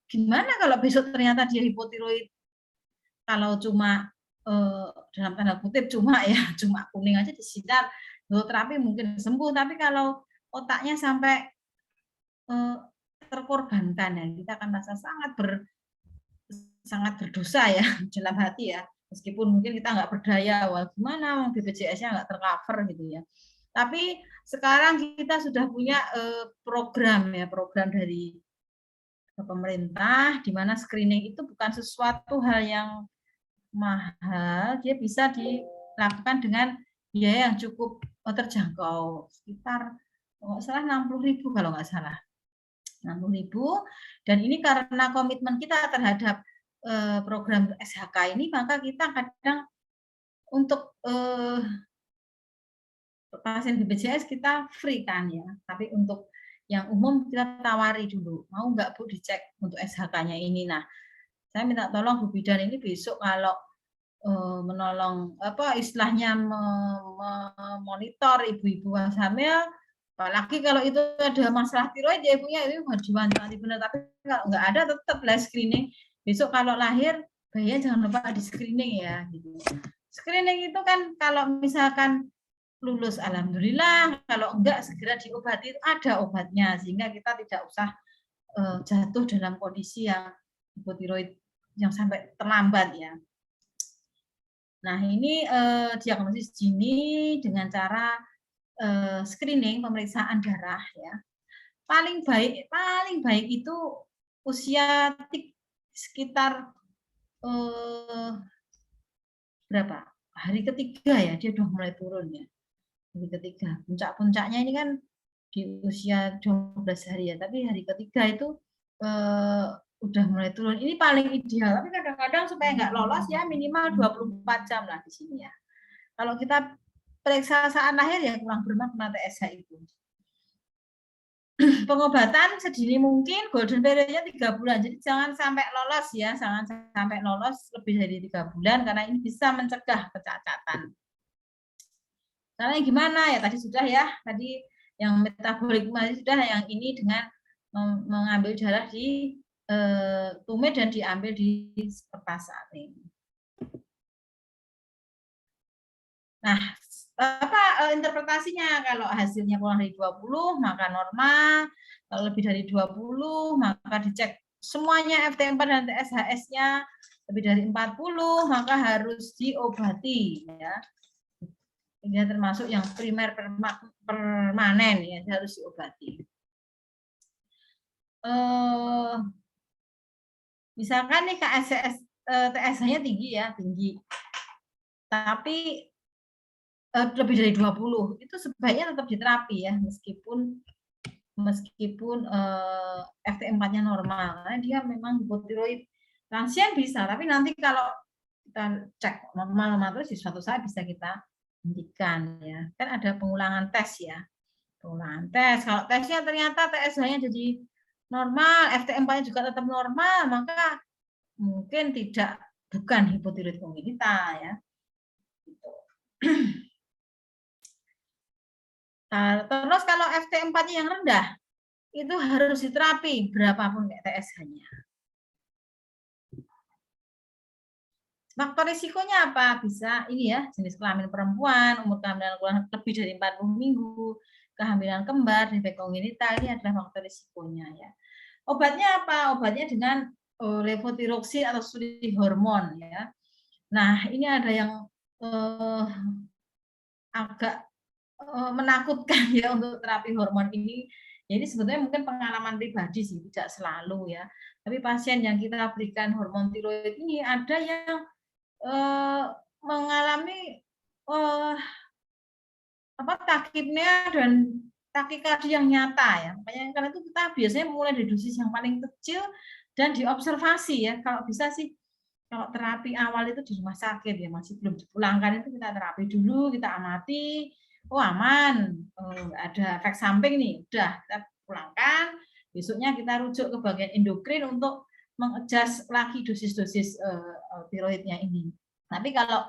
gimana kalau besok ternyata dia hipotiroid? Kalau cuma dalam tanda kutip cuma kuning aja disinar, terapi mungkin sembuh, tapi kalau otaknya sampai terkorbankan ya, kita akan merasa sangat berdosa ya dalam hati ya, meskipun mungkin kita nggak berdaya, wah gimana BPJS-nya nggak tercover gitu ya. Tapi sekarang kita sudah punya program dari pemerintah, di mana screening itu bukan sesuatu hal yang mahal, dia bisa dilakukan dengan biaya yang cukup terjangkau, sekitar nggak salah 60.000 kalau nggak salah, 60.000. Dan ini karena komitmen kita terhadap program SHK ini, maka kita kadang untuk pasien BPJS kita free kan ya, tapi untuk yang umum kita tawari dulu, mau nggak Bu dicek untuk SHK-nya ini. Nah, saya minta tolong Bu Bidan ini besok kalau menolong istilahnya memonitor ibu-ibu hamil, apalagi kalau itu ada masalah tiroid ya ibunya, itu harus diwanti benar. Tapi kalau nggak ada tetap lah screening. Besok kalau lahir bayinya jangan lupa di screening ya gitu. Screening itu kan kalau misalkan lulus alhamdulillah, kalau enggak segera diobati, ada obatnya sehingga kita tidak usah jatuh dalam kondisi yang hipotiroid yang sampai terlambat ya. Nah, ini diagnosis dini dengan cara screening, pemeriksaan darah ya. Paling baik itu usia sekitar berapa? Hari ketiga ya, dia udah mulai turun ya. Hari ketiga. Puncak-puncaknya ini kan di usia 12 hari ya, tapi hari ketiga itu udah mulai turun. Ini paling ideal, tapi kadang-kadang supaya nggak lolos ya minimal 24 jam lah di sini ya. Kalau kita periksa saat lahir ya kurang bermakna TSH itu. Pengobatan sedini mungkin, golden period-nya 3 bulan. Jadi jangan sampai lolos ya, jangan sampai lolos lebih dari 3 bulan karena ini bisa mencegah kecacatan. Caranya gimana ya? Tadi sudah ya, tadi yang metabolik sudah, yang ini dengan mengambil darah di tumit dan diambil di pertasaring. Nah, apa interpretasinya? Kalau hasilnya kurang dari 20 maka normal, kalau lebih dari 20 maka dicek semuanya FT4 dan TSHS-nya lebih dari 40 maka harus diobati ya. Ini termasuk yang primer permanen ya, harus diobati. Misalkan nih TSH-nya tinggi ya, tinggi. Tapi lebih dari 20 itu sebaiknya tetap diterapi ya, meskipun FT4-nya normal, karena dia memang hipotiroid. Transien bisa, tapi nanti kalau kita cek normal terus di suatu saat bisa kita hentikan ya. Kan ada pengulangan tes ya. Pengulangan tes. Kalau tesnya ternyata TSH-nya jadi normal, FT4-nya juga tetap normal, maka mungkin bukan hipotiroid kongenita ya. Gitu. Nah, terus kalau FT4-nya yang rendah, itu harus diterapi berapapun TSH-nya. Faktor risikonya apa? Bisa ini ya, jenis kelamin perempuan, umur kehamilan lebih dari 40 minggu, kehamilan kembar, defek kongenital, ini adalah faktor risikonya ya. Obatnya apa? Obatnya dengan levotiroxin atau studi hormon ya. Nah, ini ada yang agak menakutkan ya untuk terapi hormon ini. Jadi sebetulnya mungkin pengalaman pribadi sih, tidak selalu ya. Tapi pasien yang kita berikan hormon tiroid ini ada yang mengalami takipnya dan takikardi yang nyata ya. Makanya karena itu kita biasanya mulai dari dosis yang paling kecil dan diobservasi ya. Kalau bisa sih kalau terapi awal itu di rumah sakit ya, masih belum dipulangkan itu kita terapi dulu, kita amati, oh aman, nggak ada efek samping nih, udah kita pulangkan, besoknya kita rujuk ke bagian endokrin untuk mengadjust lagi dosis-dosis tiroidnya ini. Tapi kalau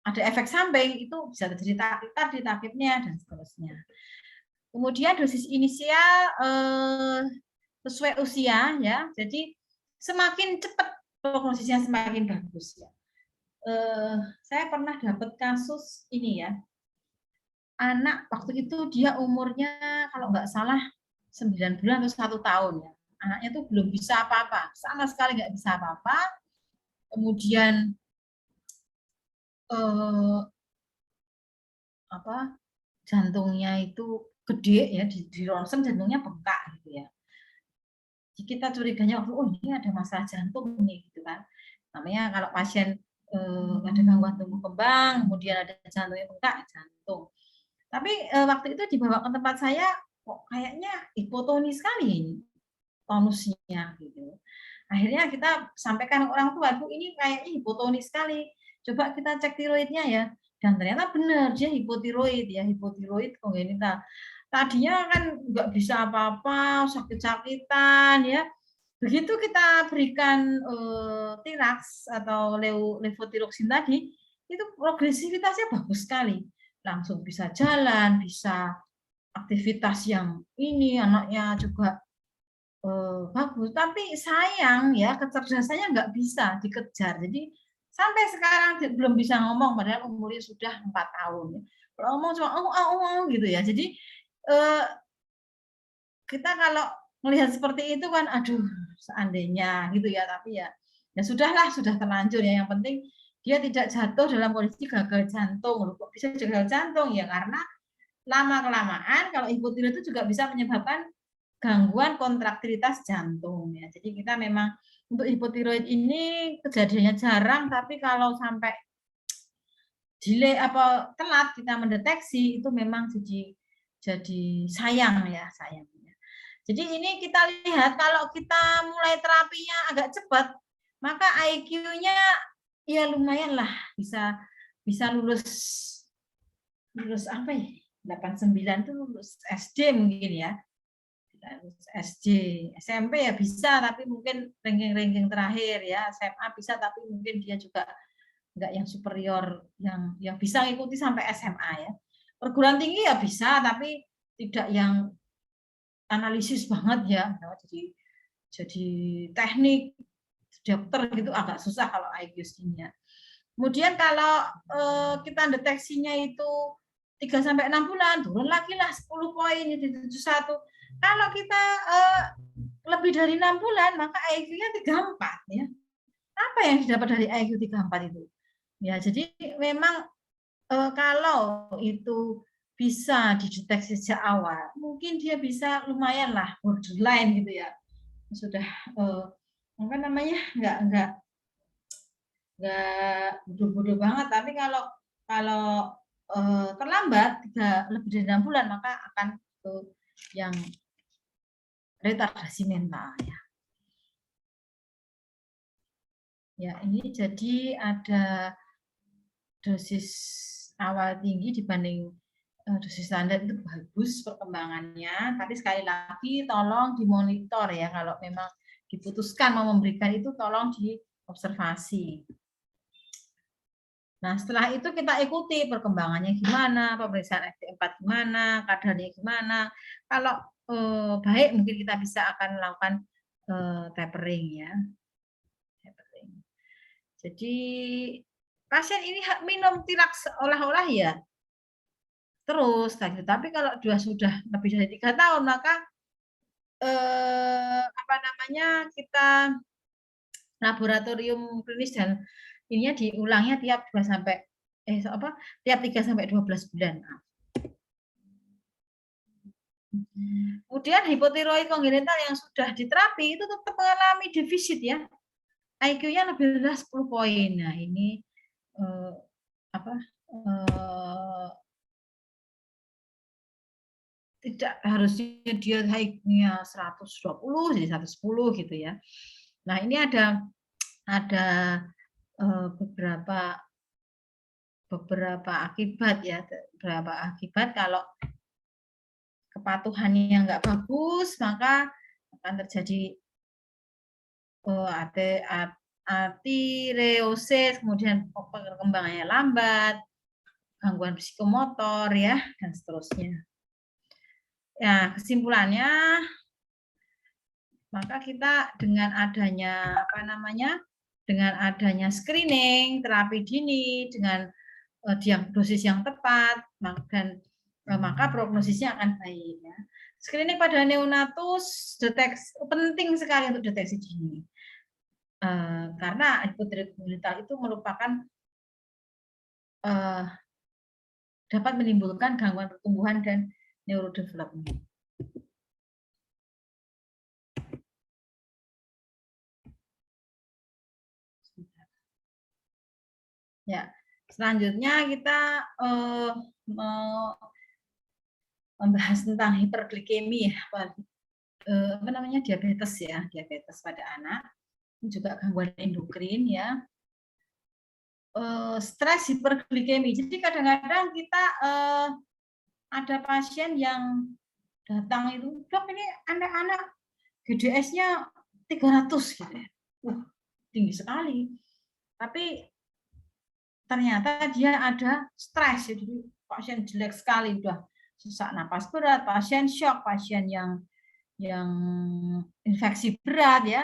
ada efek samping itu bisa terjadi takipnya dan seterusnya. Kemudian dosis inisial sesuai usia ya, jadi semakin cepat prognosisnya semakin bagus ya. Saya pernah dapat kasus ini ya, anak waktu itu dia umurnya kalau nggak salah 9 bulan atau 1 tahun ya, anaknya tuh belum bisa apa-apa, sama sekali nggak bisa apa-apa. Kemudian jantungnya itu gede ya, di ronsen jantungnya bengkak gitu ya. Jadi kita curiganya oh ini ada masalah jantung nih gitu kan. Namanya kalau pasien ada gangguan tumbuh kembang, kemudian ada jantungnya bengkak, jantung. Tapi waktu itu dibawa ke tempat saya kok kayaknya hipotonis sekali ini tonusnya gitu. Akhirnya kita sampaikan ke orang tua, Bu ini kayaknya hipotonis sekali. Coba kita cek tiroidnya ya. Dan ternyata benar dia hipotiroid ya, hipotiroid kongenital. Tadinya kan nggak bisa apa-apa, sakit-sakitan ya. Begitu kita berikan Tirax atau levotiroxin tadi, itu progresivitasnya bagus sekali. Langsung bisa jalan, bisa aktivitas yang ini, anaknya juga bagus, tapi sayang ya kecerdasannya nggak bisa dikejar. Jadi sampai sekarang belum bisa ngomong padahal umurnya sudah 4 tahun. Kalau ngomong cuma gitu ya. Jadi kita kalau melihat seperti itu kan, aduh seandainya gitu ya, tapi ya sudahlah, sudah terlanjur ya. Yang penting dia tidak jatuh dalam kondisi gagal jantung. Loh, kok bisa gagal jantung ya? Karena lama-kelamaan kalau hipotiroid itu juga bisa menyebabkan gangguan kontraktilitas jantung ya. Jadi kita memang untuk hipotiroid ini kejadiannya jarang, tapi kalau sampai delay apa telat kita mendeteksi itu memang jadi sayang ya, sayang. Jadi ini kita lihat kalau kita mulai terapinya agak cepat, maka IQ-nya ya lumayan lah, bisa lulus apa ya? 89 tuh lulus SD mungkin ya. Lulus SD, SMP ya bisa, tapi mungkin ranking-ranking terakhir ya. SMA bisa, tapi mungkin dia juga enggak yang superior yang bisa ngikuti sampai SMA ya. Perguruan tinggi ya bisa, tapi tidak yang analisis banget ya, jadi teknik dokter gitu agak susah kalau IQ segini ya. Kemudian kalau kita deteksinya itu 3-6 bulan, turun lagi lah 10 poin jadi 71. Kalau kita lebih dari 6 bulan, maka IQ-nya 34 ya. Apa yang didapat dari IQ 34 itu? Ya, jadi memang kalau itu bisa dideteksi sejak awal, mungkin dia bisa lumayan lah borderline gitu ya. Sudah apa namanya? Enggak bodoh-bodoh banget, tapi kalau terlambat lebih dari 6 bulan maka akan ke yang retardasi mental ya. Ya, ini jadi ada dosis awal tinggi dibanding dosis standar itu bagus perkembangannya, tapi sekali lagi tolong dimonitor ya, kalau memang diputuskan mau memberikan itu tolong diobservasi. Nah, setelah itu kita ikuti perkembangannya gimana, pemeriksaan FT4 gimana, kadarnya gimana. Kalau baik mungkin kita bisa akan melakukan tapering ya. Tapering. Jadi pasien ini minum tiraks olah-olah ya terus, tapi kalau sudah lebih dari 3 tahun maka apa namanya, kita laboratorium klinis dan ininya diulangnya tiap 2 sampai tiap 3 sampai 12 bulan. Kemudian hipotiroid kongenital yang sudah diterapi itu tetap mengalami defisit ya. IQ-nya lebih rendah 10 poin. Nah, ini tidak harusnya dia IQ-nya 120 jadi 110 gitu ya. Nah, ini ada beberapa akibat ya, beberapa akibat kalau kepatuhannya nggak bagus, maka akan terjadi atireosis, kemudian perkembangannya lambat, gangguan psikomotor ya, dan seterusnya. Ya, kesimpulannya, maka kita dengan adanya dengan adanya screening, terapi dini, dengan diagnosis yang tepat, dan maka prognosisnya akan baik ya. Screening pada neonatus penting sekali untuk deteksi dini. Karena hipotiroid kongenital itu merupakan dapat menimbulkan gangguan pertumbuhan dan neurodevelopment. Ya, selanjutnya kita membahas tentang hiperglikemi ya, apa namanya, diabetes ya, diabetes pada anak. Ini juga gangguan endokrin ya. Stres hiperglikemi. Jadi kadang-kadang kita ada pasien yang datang itu, dok ini anak-anak GDS-nya 300 gitu ya. Tinggi sekali. Tapi ternyata dia ada stres, jadi pasien jelek sekali, udah sesak napas berat, pasien shock, pasien yang yang infeksi berat ya.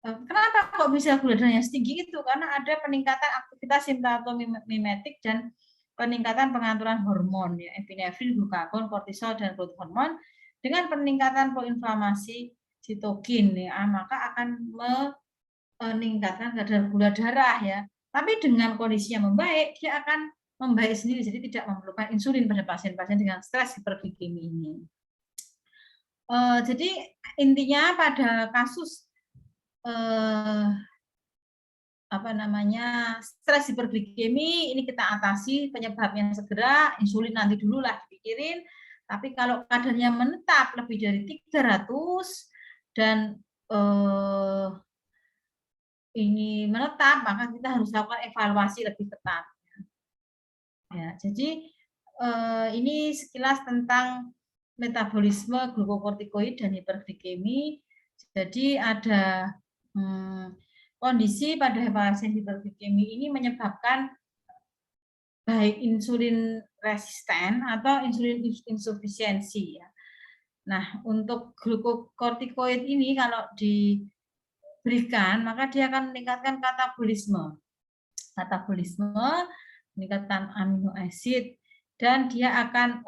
Kenapa kok bisa gula darahnya setinggi itu? Karena ada peningkatan aktivitas simptomimetik dan peningkatan pengaturan hormon ya, epinefrin, glukagon, kortisol dan growth hormon dengan peningkatan proinflamasi sitokin ya, maka akan meningkatkan kadar gula darah ya. Tapi dengan kondisi yang membaik, dia akan membaik sendiri, jadi tidak memerlukan insulin pada pasien-pasien dengan stres hiperglikemi ini. Jadi intinya pada kasus stres hiperglikemi ini kita atasi penyebabnya segera, insulin nanti dulu lah dipikirin. Tapi kalau kadarnya menetap lebih dari 300 dan ini menetap, maka kita harus lakukan evaluasi lebih ketat. Ya, jadi ini sekilas tentang metabolisme glukokortikoid dan hiperglikemi. Jadi ada kondisi pada pasien hiperglikemi ini menyebabkan baik insulin resisten atau insulin insufisiensi ya. Nah, untuk glukokortikoid ini kalau diberikan maka dia akan meningkatkan katabolisme, meningkatkan amino acid, dan dia akan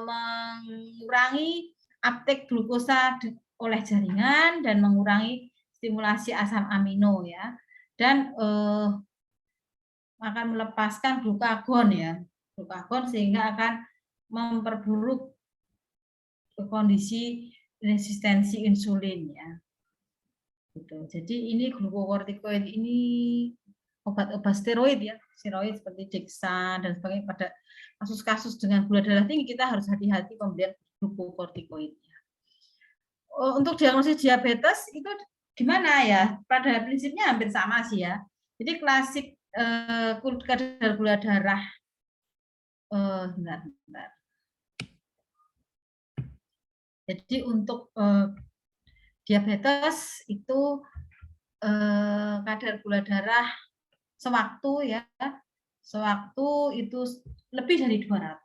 mengurangi uptake glukosa oleh jaringan dan mengurangi stimulasi asam amino ya, dan akan melepaskan glukagon ya, sehingga akan memperburuk kondisi resistensi insulin ya. Gitu. Jadi ini glukokortikoid ini obat-obat steroid ya, steroid seperti Dexa dan sebagainya. Pada kasus-kasus dengan gula darah tinggi kita harus hati-hati pemberian glukokortikoid. Untuk diagnosis diabetes itu gimana ya? Pada prinsipnya hampir sama sih ya. Jadi klasik kadar gula darah bentar. Jadi untuk diabetes itu kadar gula darah sewaktu itu lebih dari 200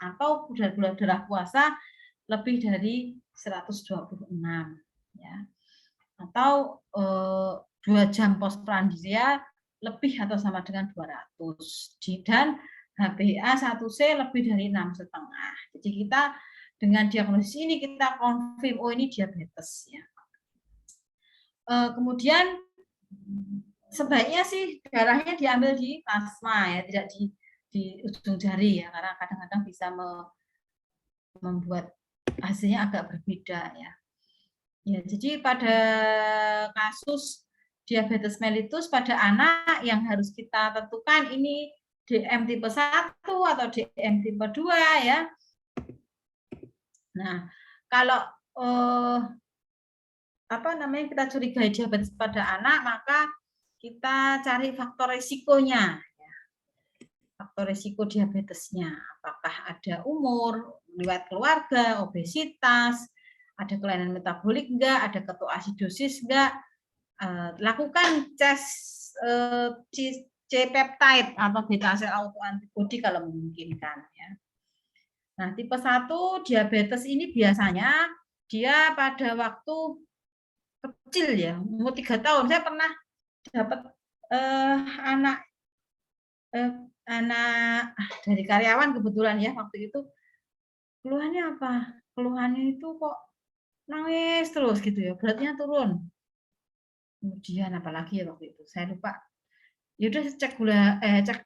atau gula darah puasa lebih dari 126 ya. Atau 2 jam postprandial lebih atau sama dengan 200, dan HbA1c lebih dari 6,5. Jadi kita dengan diagnosis ini kita konfirm ini diabetes ya. Kemudian sebaiknya sih darahnya diambil di plasma ya, tidak di ujung jari ya, karena kadang-kadang bisa membuat hasilnya agak berbeda ya. Ya, jadi pada kasus diabetes mellitus pada anak yang harus kita tentukan ini DM tipe 1 atau DM tipe 2 ya. Nah, kalau kita curigai diabetes pada anak, maka kita cari faktor risikonya. Faktor risiko diabetesnya, apakah ada umur, riwayat keluarga, obesitas, ada kelainan metabolik enggak, ada ketoasidosis enggak, lakukan tes C-peptide atau beta sel autoantibody kalau memungkinkan ya. Nah, tipe 1 diabetes ini biasanya dia pada waktu kecil ya, umur 3 tahun. Saya pernah dapat anak dari karyawan kebetulan ya, waktu itu keluhannya apa? Keluhannya itu kok nangis terus gitu ya, beratnya turun. Kemudian apalagi ya waktu itu, saya lupa. Ya udah cek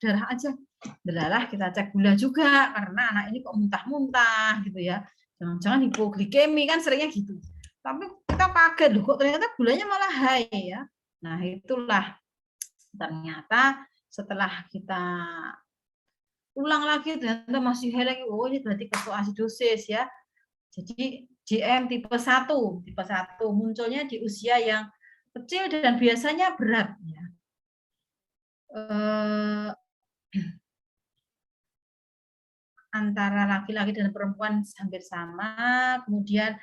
darah aja. Belalah kita cek gula juga karena anak ini kok muntah-muntah gitu ya. Jangan-jangan hipoglikemi kan seringnya gitu. Tapi kita kaget loh kok ternyata gulanya malah high ya. Nah, itulah ternyata setelah kita ulang lagi ternyata masih high lagi. Oh, ini berarti ketoasidosis ya. Jadi DM tipe 1 munculnya di usia yang kecil dan biasanya berat ya. Antara laki-laki dan perempuan hampir sama. Kemudian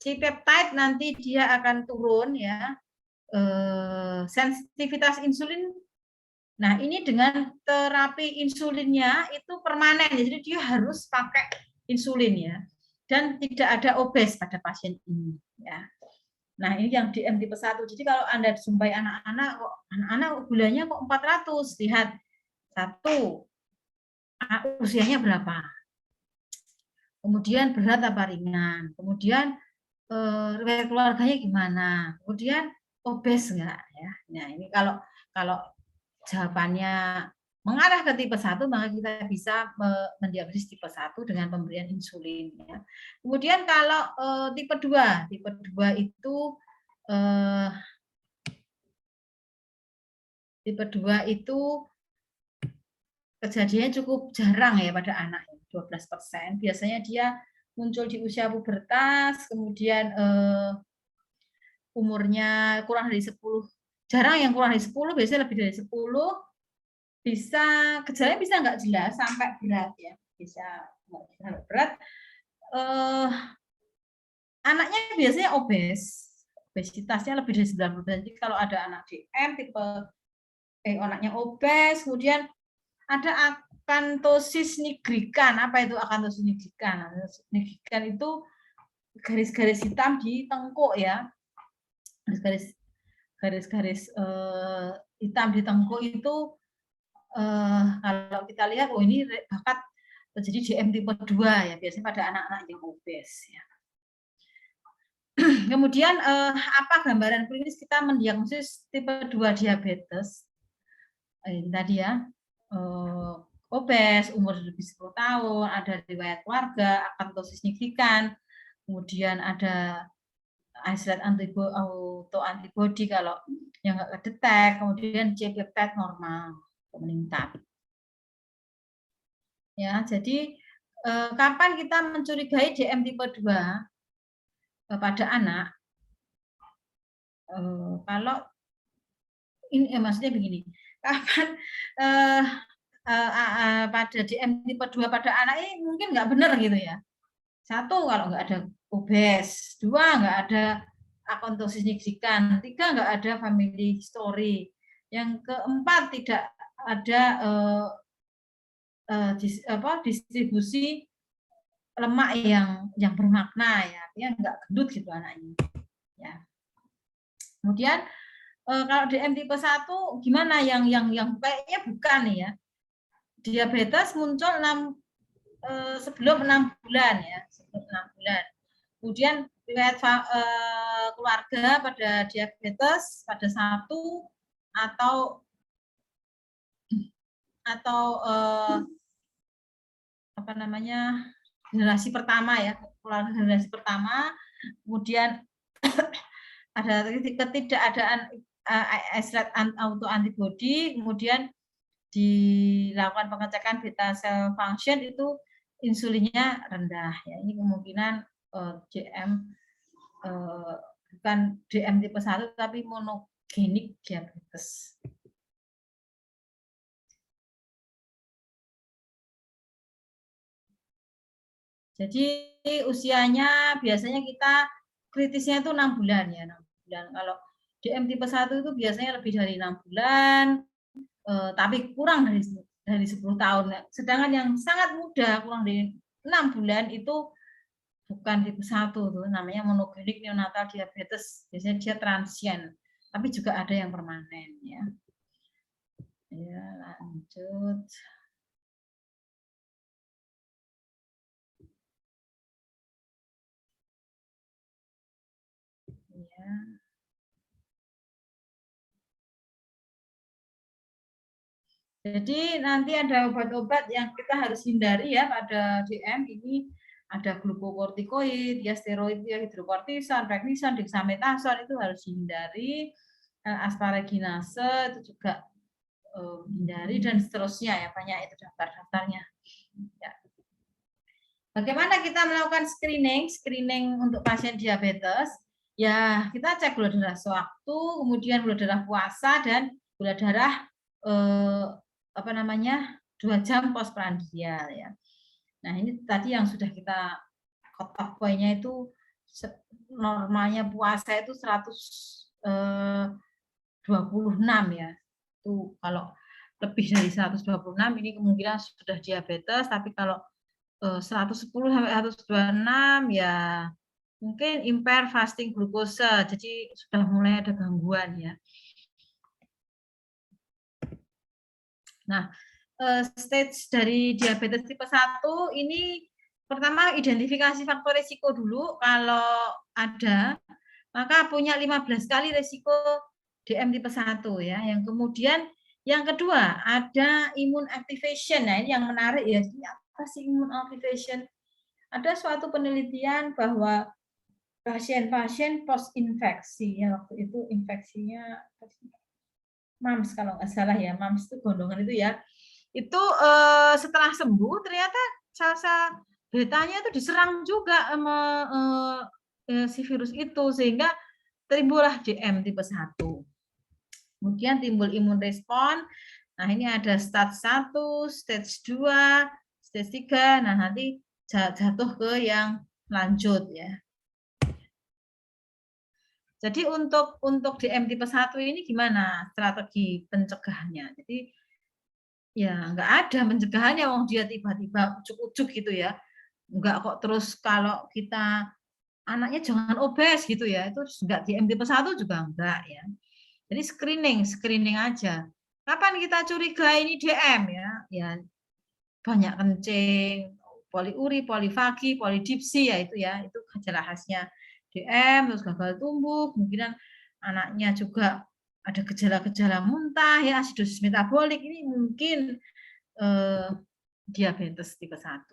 C-peptide nanti dia akan turun ya. Sensitivitas insulin. Nah, ini dengan terapi insulinnya itu permanen. Jadi dia harus pakai insulin ya. Dan tidak ada obes pada pasien ini. ya. Nah, ini yang DM tipe 1. Jadi kalau Anda jumpai anak-anak kok anak-anak gulanya kok 400, lihat satu, usianya berapa? Kemudian berat apa ringan? Kemudian riwayat keluarganya gimana? Kemudian obes enggak ya? Nah, ini kalau jawabannya mengarah ke tipe 1, maka kita bisa mendiagnosis tipe 1 dengan pemberian insulin ya. Kemudian kalau tipe 2 itu tipe 2 itu kejadiannya cukup jarang ya pada anak, 12%. Biasanya dia muncul di usia pubertas, kemudian umurnya kurang dari 10. Jarang yang kurang dari 10, biasanya lebih dari 10. Bisa gejalanya bisa nggak jelas sampai berat ya, bisa nggak berat. Anaknya biasanya obesitasnya lebih dari 90%. Jadi kalau ada anak DM tipe anaknya obes, kemudian ada akantosis nigrikan. Apa itu akantosis nigrikan? Nigrikan itu garis-garis hitam di tengkuk ya, garis-garis hitam di tengkuk itu kalau kita lihat, oh ini bakat terjadi DM tipe 2 ya, biasanya pada anak-anak yang obes ya. Kemudian apa gambaran klinis kita mendiagnosis tipe 2 diabetes? Tadi ya, obes, umur lebih 10 tahun, ada riwayat keluarga, akantosis signifikan, kemudian ada islet autoantibody kalau yang nggak kedetek, kemudian C-peptide normal meningkat. Ya, jadi kapan kita mencurigai DM tipe 2 pada anak? Kalau ini maksudnya begini, kapan pada DM tipe 2 pada anak ini mungkin nggak benar gitu ya. Satu, kalau nggak ada obes. Dua, nggak ada akontosis signifikan. Tiga, nggak ada family history. Yang keempat, tidak ada distribusi lemak yang bermakna ya, artinya nggak gendut gitu anaknya. Ya. Kemudian kalau DM tipe 1 gimana yang kayaknya bukan nih ya. Diabetes muncul sebelum 6 bulan ya, sebelum 6 bulan. Kemudian riwayat keluarga pada diabetes pada 1 atau apa namanya, generasi pertama ya, keluarga generasi pertama. Kemudian ada ketidakadaan islet autoantibody, kemudian dilakukan pengecekan beta cell function itu insulinnya rendah ya. Ini kemungkinan bukan DM tipe 1 tapi monogenik diabetes. Jadi usianya biasanya kita kritisnya itu 6 bulan ya, 6 bulan. Kalau DM tipe 1 itu biasanya lebih dari 6 bulan, tapi kurang dari 10 tahun. Sedangkan yang sangat muda, kurang dari 6 bulan itu bukan tipe 1, tuh namanya monogenik neonatal diabetes. Biasanya dia transient, tapi juga ada yang permanen ya. Ya, lanjut. Ya. Jadi nanti ada obat-obat yang kita harus hindari ya pada DM ini, ada glukokortikoid, ya steroid, ya hidrokortison, prednison, dexamethasone itu harus dihindari, asparaginase itu juga hindari dan seterusnya ya, banyak itu daftar-daftarnya. Ya. Bagaimana kita melakukan screening untuk pasien diabetes? Ya kita cek gula darah sewaktu, kemudian gula darah puasa dan gula darah 2 jam postprandial ya. Nah ini tadi yang sudah kita cut off point-nya itu normalnya puasa itu 126 ya. Itu kalau lebih dari 126 ini kemungkinan sudah diabetes, tapi kalau 110 sampai 126 ya Mungkin impair fasting glucose, jadi sudah mulai ada gangguan ya. Nah, stage dari diabetes tipe 1 ini pertama identifikasi faktor risiko dulu. Kalau ada, maka punya 15 kali risiko DM tipe 1 ya. Yang kemudian yang kedua ada immune activation. Nah, ini yang menarik ya. Jadi apa sih immune activation? Ada suatu penelitian bahwa pasien-pasien post infeksi ya, waktu itu infeksinya MAMS kalau nggak salah ya, MAMS itu gondongan itu ya. Itu setelah sembuh ternyata sel-sel betanya itu diserang juga sama si virus itu, sehingga timbullah DM tipe 1. Kemudian timbul imun respon. Nah, ini ada stage 1, stage 2, stage 3. Nah, nanti jatuh ke yang lanjut ya. Jadi untuk DM tipe 1 ini gimana strategi pencegahannya? Jadi ya nggak ada pencegahannya, wong dia tiba-tiba ujuk-ujuk gitu ya. Enggak kok, terus kalau kita anaknya jangan obes gitu ya, itu enggak, DM tipe 1 juga enggak ya. Jadi screening aja. Kapan kita curiga ini DM ya? Ya banyak kencing, poliuri, polifagi, polidipsi ya itu gejala khasnya DM, terus gagal tumbuh, kemungkinan anaknya juga ada gejala-gejala muntah ya, asidosis metabolik, ini mungkin diabetes tipe 1.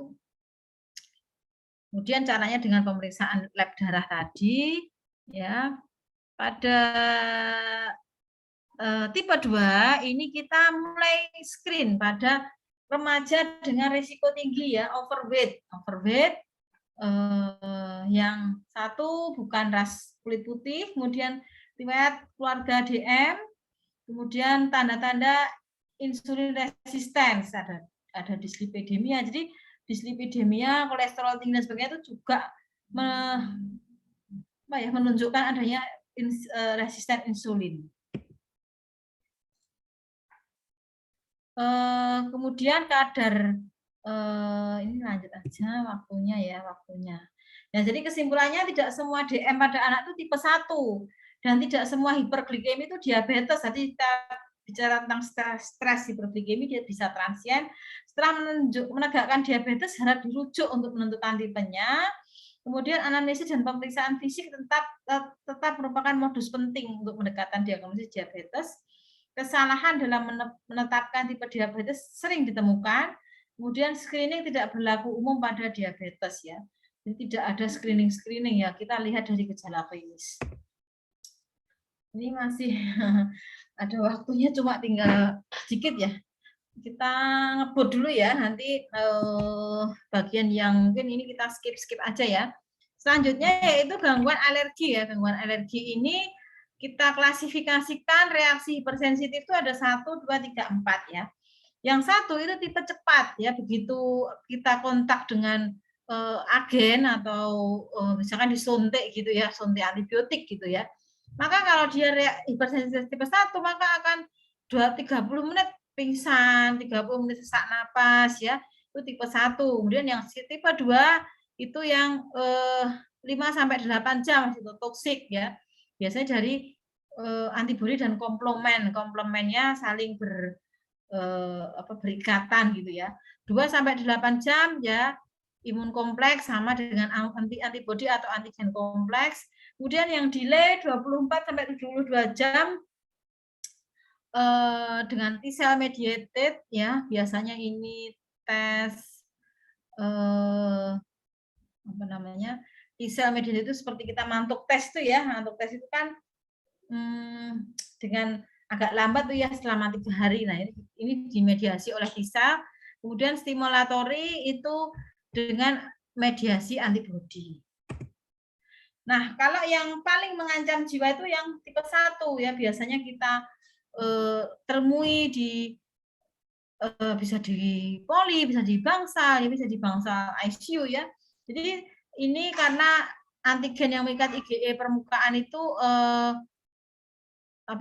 Kemudian caranya dengan pemeriksaan lab darah tadi ya. Pada tipe 2 ini kita mulai screen pada remaja dengan risiko tinggi ya, overweight. Yang satu bukan ras kulit putih, kemudian riwayat keluarga DM, kemudian tanda-tanda insulin resistance, ada dislipidemia. Jadi dislipidemia, kolesterol tinggi dan sebagainya itu juga menunjukkan adanya resisten insulin. Kemudian kadar ini lanjut aja waktunya. Nah, jadi kesimpulannya tidak semua DM pada anak itu tipe 1 dan tidak semua hiperglikemi itu diabetes. Jadi kita bicara tentang stres hiperglikemi, dia bisa transien. Setelah menegakkan diabetes harap dirujuk untuk menentukan tipenya. Kemudian anamnesis dan pemeriksaan fisik tetap merupakan modus penting untuk mendekatkan diagnosis diabetes. Kesalahan dalam menetapkan tipe diabetes sering ditemukan. Kemudian screening tidak berlaku umum pada diabetes ya. Jadi tidak ada screening ya. Kita lihat dari gejala klinis. Ini masih ada waktunya, cuma tinggal sedikit ya. Kita ngebut dulu ya, nanti bagian yang mungkin ini kita skip aja ya. Selanjutnya yaitu gangguan alergi ya. Gangguan alergi ini kita klasifikasikan reaksi hipersensitif itu ada 1, 2, 3, 4 ya. Yang satu itu tipe cepat ya, begitu kita kontak dengan agen atau misalkan disuntik gitu ya, suntik antibiotik gitu ya. Maka kalau dia hipersensitif tipe 1 maka akan 30 menit pingsan, 30 menit sesak napas ya, itu tipe 1. Kemudian yang tipe 2 itu yang 5 sampai 8 jam toksik ya. Biasanya dari antibodi dan komplemennya saling berikatan gitu ya. 2 sampai 8 jam ya, imun kompleks sama dengan antibodi atau antigen kompleks. Kemudian yang delay 24 sampai 72 jam dengan T-cell mediated ya, biasanya ini tes T-cell mediated itu seperti kita mantuk tes itu ya. Mantuk tes itu kan dengan agak lambat tuh ya, selama 3 hari. Nah, ini dimediasi oleh T-cell. Kemudian stimulatori itu dengan mediasi antibodi. Nah, kalau yang paling mengancam jiwa itu yang tipe 1 ya, biasanya kita temui di bisa di poli, bisa di bangsal, bisa di bangsal ICU ya. Jadi ini karena antigen yang mengikat IgE permukaan itu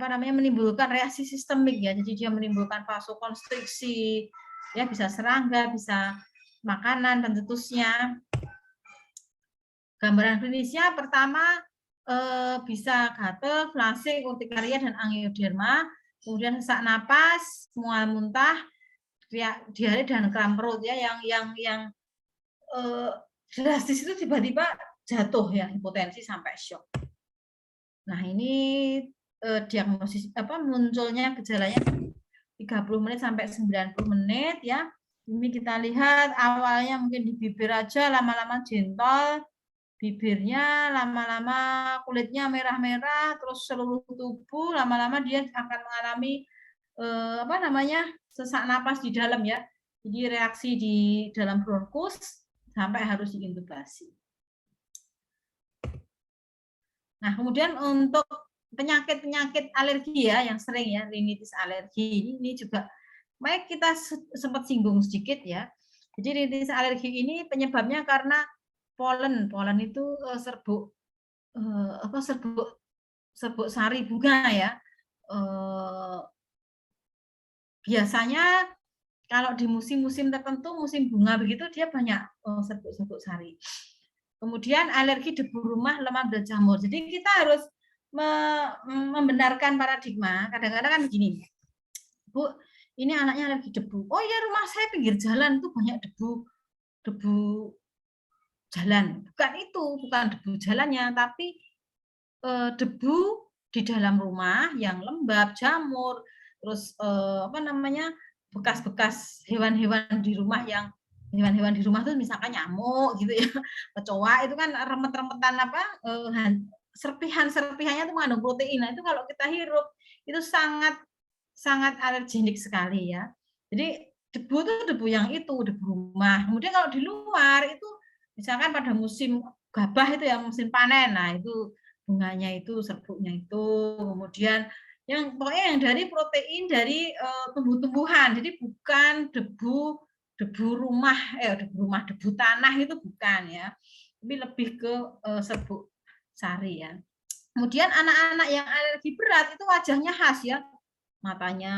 menimbulkan reaksi sistemik ya. Jadi dia menimbulkan vasokonstriksi, ya bisa serangga, bisa makanan dan seterusnya. Gambaran klinisnya pertama bisa gatal, flushing, urtikaria dan angioderma, kemudian sesak napas, mual muntah, diare dan kram perut ya, yang drastis itu tiba-tiba jatuh ya, hipotensi sampai shock. Nah, ini diagnosis munculnya gejalanya 30 menit sampai 90 menit ya. Ini kita lihat awalnya mungkin di bibir aja, lama-lama jentol, bibirnya lama-lama kulitnya merah-merah, terus seluruh tubuh lama-lama dia akan mengalami sesak napas di dalam ya. Jadi reaksi di dalam bronkus sampai harus diintubasi. Nah, kemudian untuk penyakit-penyakit alergi ya yang sering ya, rinitis alergi ini juga baik kita sempat singgung sedikit ya. Jadi rinitis alergi ini penyebabnya karena polen itu serbuk sari bunga ya. Biasanya kalau di musim-musim tertentu, musim bunga begitu dia banyak serbuk sari. Kemudian alergi debu rumah, lemah dan jamur. Jadi kita harus membenarkan paradigma. Kadang-kadang kan begini, Bu, ini anaknya alergi debu. Oh ya, rumah saya pinggir jalan tuh banyak debu jalan. Bukan debu jalannya, tapi debu di dalam rumah yang lembab, jamur, terus bekas-bekas hewan-hewan di rumah yang hewan-hewan di rumah tuh misalkan nyamuk gitu ya, kecoa itu kan remet-remetan serpihan-serpihannya itu mengandung protein. Nah, itu kalau kita hirup itu sangat alergenik sekali ya. Jadi debu itu debu yang itu, debu rumah. Kemudian kalau di luar itu misalkan pada musim gabah itu ya, musim panen. Nah, itu bunganya itu, serbuknya itu. Kemudian pokoknya yang dari protein dari tumbuh-tumbuhan. Jadi bukan debu rumah, debu tanah itu bukan ya. Tapi lebih ke serbuk sari ya. Kemudian anak-anak yang alergi berat itu wajahnya khas ya. Matanya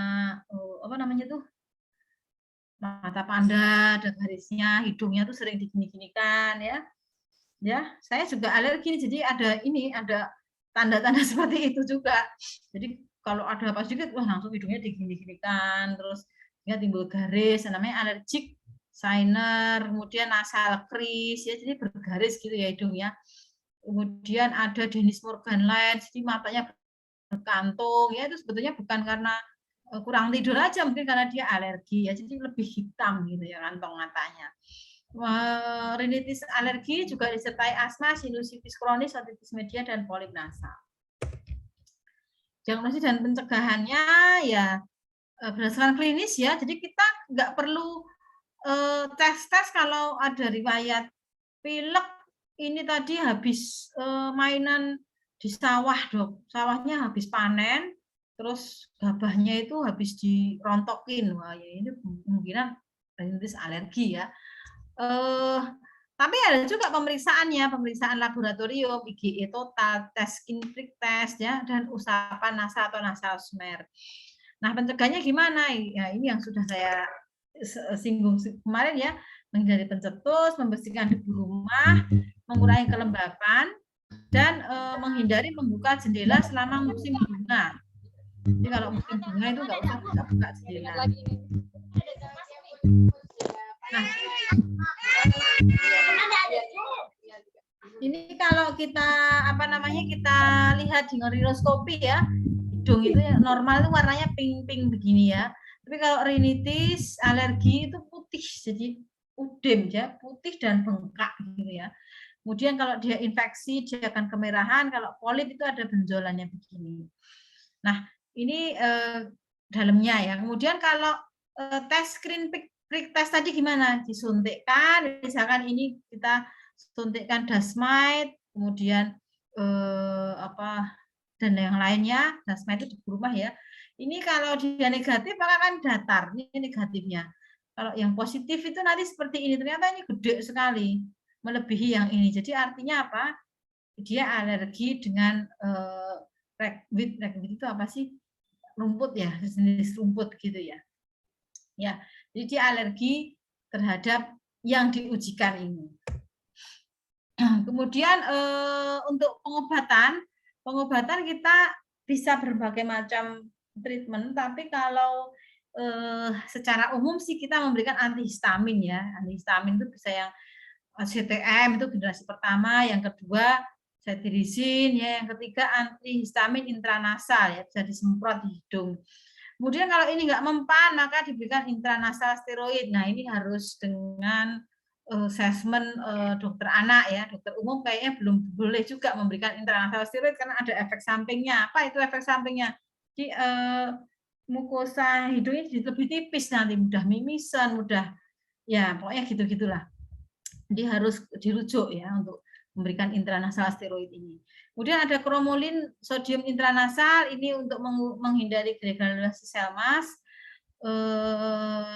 mata panda ada garisnya, hidungnya tuh sering digini-ginikan ya. Ya, saya juga alergi jadi ada tanda-tanda seperti itu juga. Jadi kalau ada apa sedikit langsung hidungnya digini-ginikan, terus dia timbul garis, namanya allergic signer, kemudian nasal crease ya, jadi bergaris gitu ya hidungnya. Kemudian ada Dennis Morgan lens, jadi matanya berkantung ya, itu sebetulnya bukan karena kurang tidur aja, mungkin karena dia alergi ya, jadi lebih hitam gitu ya kantong matanya. Rinitis alergi juga disertai asma, sinusitis kronis, otitis media, dan polip nasal. Diagnosis dan pencegahannya ya berdasarkan klinis ya, jadi kita nggak perlu tes kalau ada riwayat pilek ini tadi habis mainan di sawah dok, sawahnya habis panen, terus gabahnya itu habis dirontokin, wah ya ini kemungkinan rinitis alergi ya. Tapi ada juga pemeriksaan laboratorium, IgE total, tes skin prick test ya, dan usapan nasal atau nasal smear. Nah, pencegahannya gimana? Ya, ini yang sudah saya singgung kemarin ya, menghindari pencetus, membersihkan debu rumah, mengurangi kelembapan, dan menghindari membuka jendela selama musim bunga. Jadi kalau musim bunga itu nggak usah buka jendela. Nah, ini kalau kita kita lihat dengan rinoskopi ya, hidung itu normal itu warnanya pink-pink begini ya. Tapi kalau rinitis, alergi itu putih, jadi udem ya, putih dan bengkak gitu ya. Kemudian kalau dia infeksi dia akan kemerahan, kalau polip itu ada benjolannya begini. Nah, ini dalamnya ya. Kemudian kalau tes screen prick test tadi gimana? Disuntikkan, misalkan ini kita suntikkan Dasmite, kemudian dan yang lainnya, Dasmite itu di rumah ya. Ini kalau dia negatif maka kan datar, ini negatifnya. Kalau yang positif itu nanti seperti ini, ternyata ini gede sekali, melebihi yang ini. Jadi artinya apa? Dia alergi dengan ragweed itu apa sih? Rumput ya, jenis rumput gitu ya. Ya, jadi dia alergi terhadap yang diujikan ini. Kemudian untuk pengobatan kita bisa berbagai macam treatment, tapi kalau secara umum sih kita memberikan antihistamin ya. Antihistamin itu bisa yang CTM itu generasi pertama, yang kedua cetirizine ya, yang ketiga antihistamin intranasal ya, bisa disemprot di hidung. Kemudian kalau ini nggak mempan, maka diberikan intranasal steroid. Nah, ini harus dengan assessment dokter anak ya. Dokter umum kayaknya belum boleh juga memberikan intranasal steroid karena ada efek sampingnya. Apa itu efek sampingnya? Di mukosa hidungnya jadi lebih tipis nanti, mudah mimisan, mudah ya pokoknya gitu-gitulah. Jadi harus dirujuk ya untuk memberikan intranasal steroid ini. Kemudian ada kromolin sodium intranasal, ini untuk menghindari granulasi sel emas,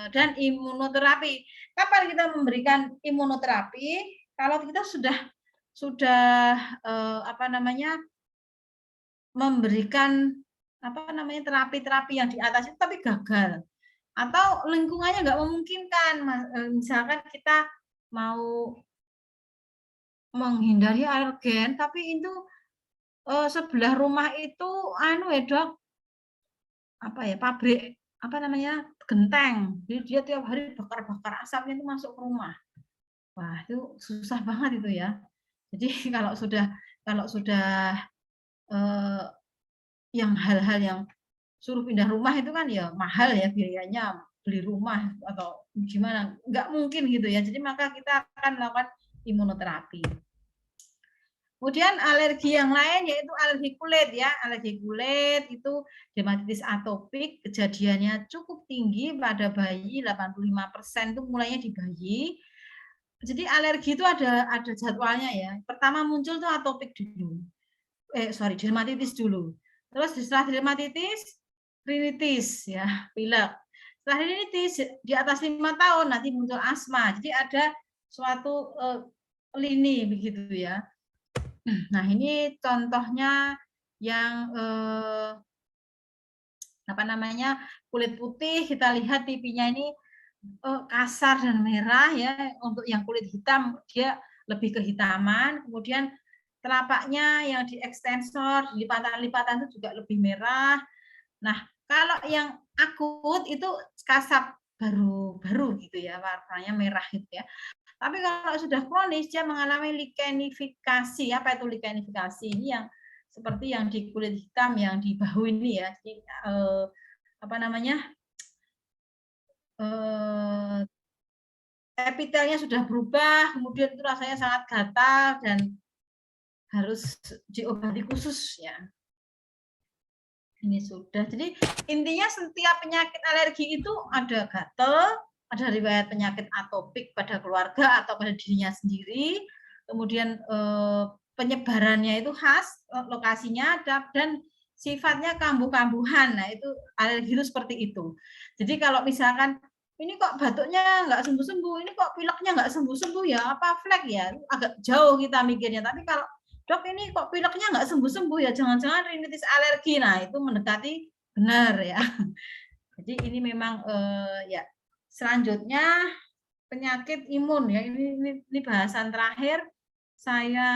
dan imunoterapi. Kapan kita memberikan imunoterapi? Kalau kita sudah memberikan terapi-terapi yang di atas itu tapi gagal, atau lingkungannya nggak memungkinkan, misalkan kita mau menghindari alergen, tapi itu sebelah rumah itu Dok, pabrik genteng. Jadi dia tiap hari bakar-bakar asapnya itu masuk ke rumah. Wah, itu susah banget itu ya. Jadi kalau sudah yang hal-hal yang suruh pindah rumah itu kan ya mahal ya biayanya, beli rumah atau gimana, nggak mungkin gitu ya. Jadi maka kita akan melakukan imunoterapi. Kemudian alergi yang lain yaitu alergi kulit ya. Alergi kulit itu dermatitis atopik, kejadiannya cukup tinggi pada bayi, 85% itu mulainya di bayi. Jadi alergi itu ada jadwalnya ya. Pertama muncul tuh atopik dulu. Dermatitis dulu. Terus setelah dermatitis, rinitis ya, pilek. Setelah rinitis di atas 5 tahun nanti muncul asma. Jadi ada suatu lini begitu ya. Nah, ini contohnya yang kulit putih, kita lihat pipinya ini kasar dan merah ya. Untuk yang kulit hitam dia lebih kehitaman. Kemudian telapaknya yang di ekstensor, lipatan-lipatan itu juga lebih merah. Nah, kalau yang akut itu kasap baru gitu ya, warnanya merah gitu ya. Tapi kalau sudah kronis dia mengalami likenifikasi. Apa itu likenifikasi? Ini yang seperti yang di kulit hitam yang di bahu ini ya. Jadi, epitelnya sudah berubah, kemudian itu rasanya sangat gatal dan harus diobati khusus ya. Ini sudah. Jadi intinya setiap penyakit alergi itu ada gatal, ada riwayat penyakit atopik pada keluarga atau pada dirinya sendiri, kemudian penyebarannya itu khas, lokasinya dan sifatnya kambuh-kambuhan. Nah, itu alergi itu seperti itu. Jadi kalau misalkan ini kok batuknya nggak sembuh-sembuh, ini kok pileknya nggak sembuh-sembuh ya, apa flek ya, agak jauh kita mikirnya. Tapi kalau Dok, ini kok pileknya nggak sembuh-sembuh ya, jangan-jangan rinitis alergi. Nah, itu mendekati benar ya. Jadi ini memang ya. Selanjutnya penyakit imun ya. Ini bahasan terakhir saya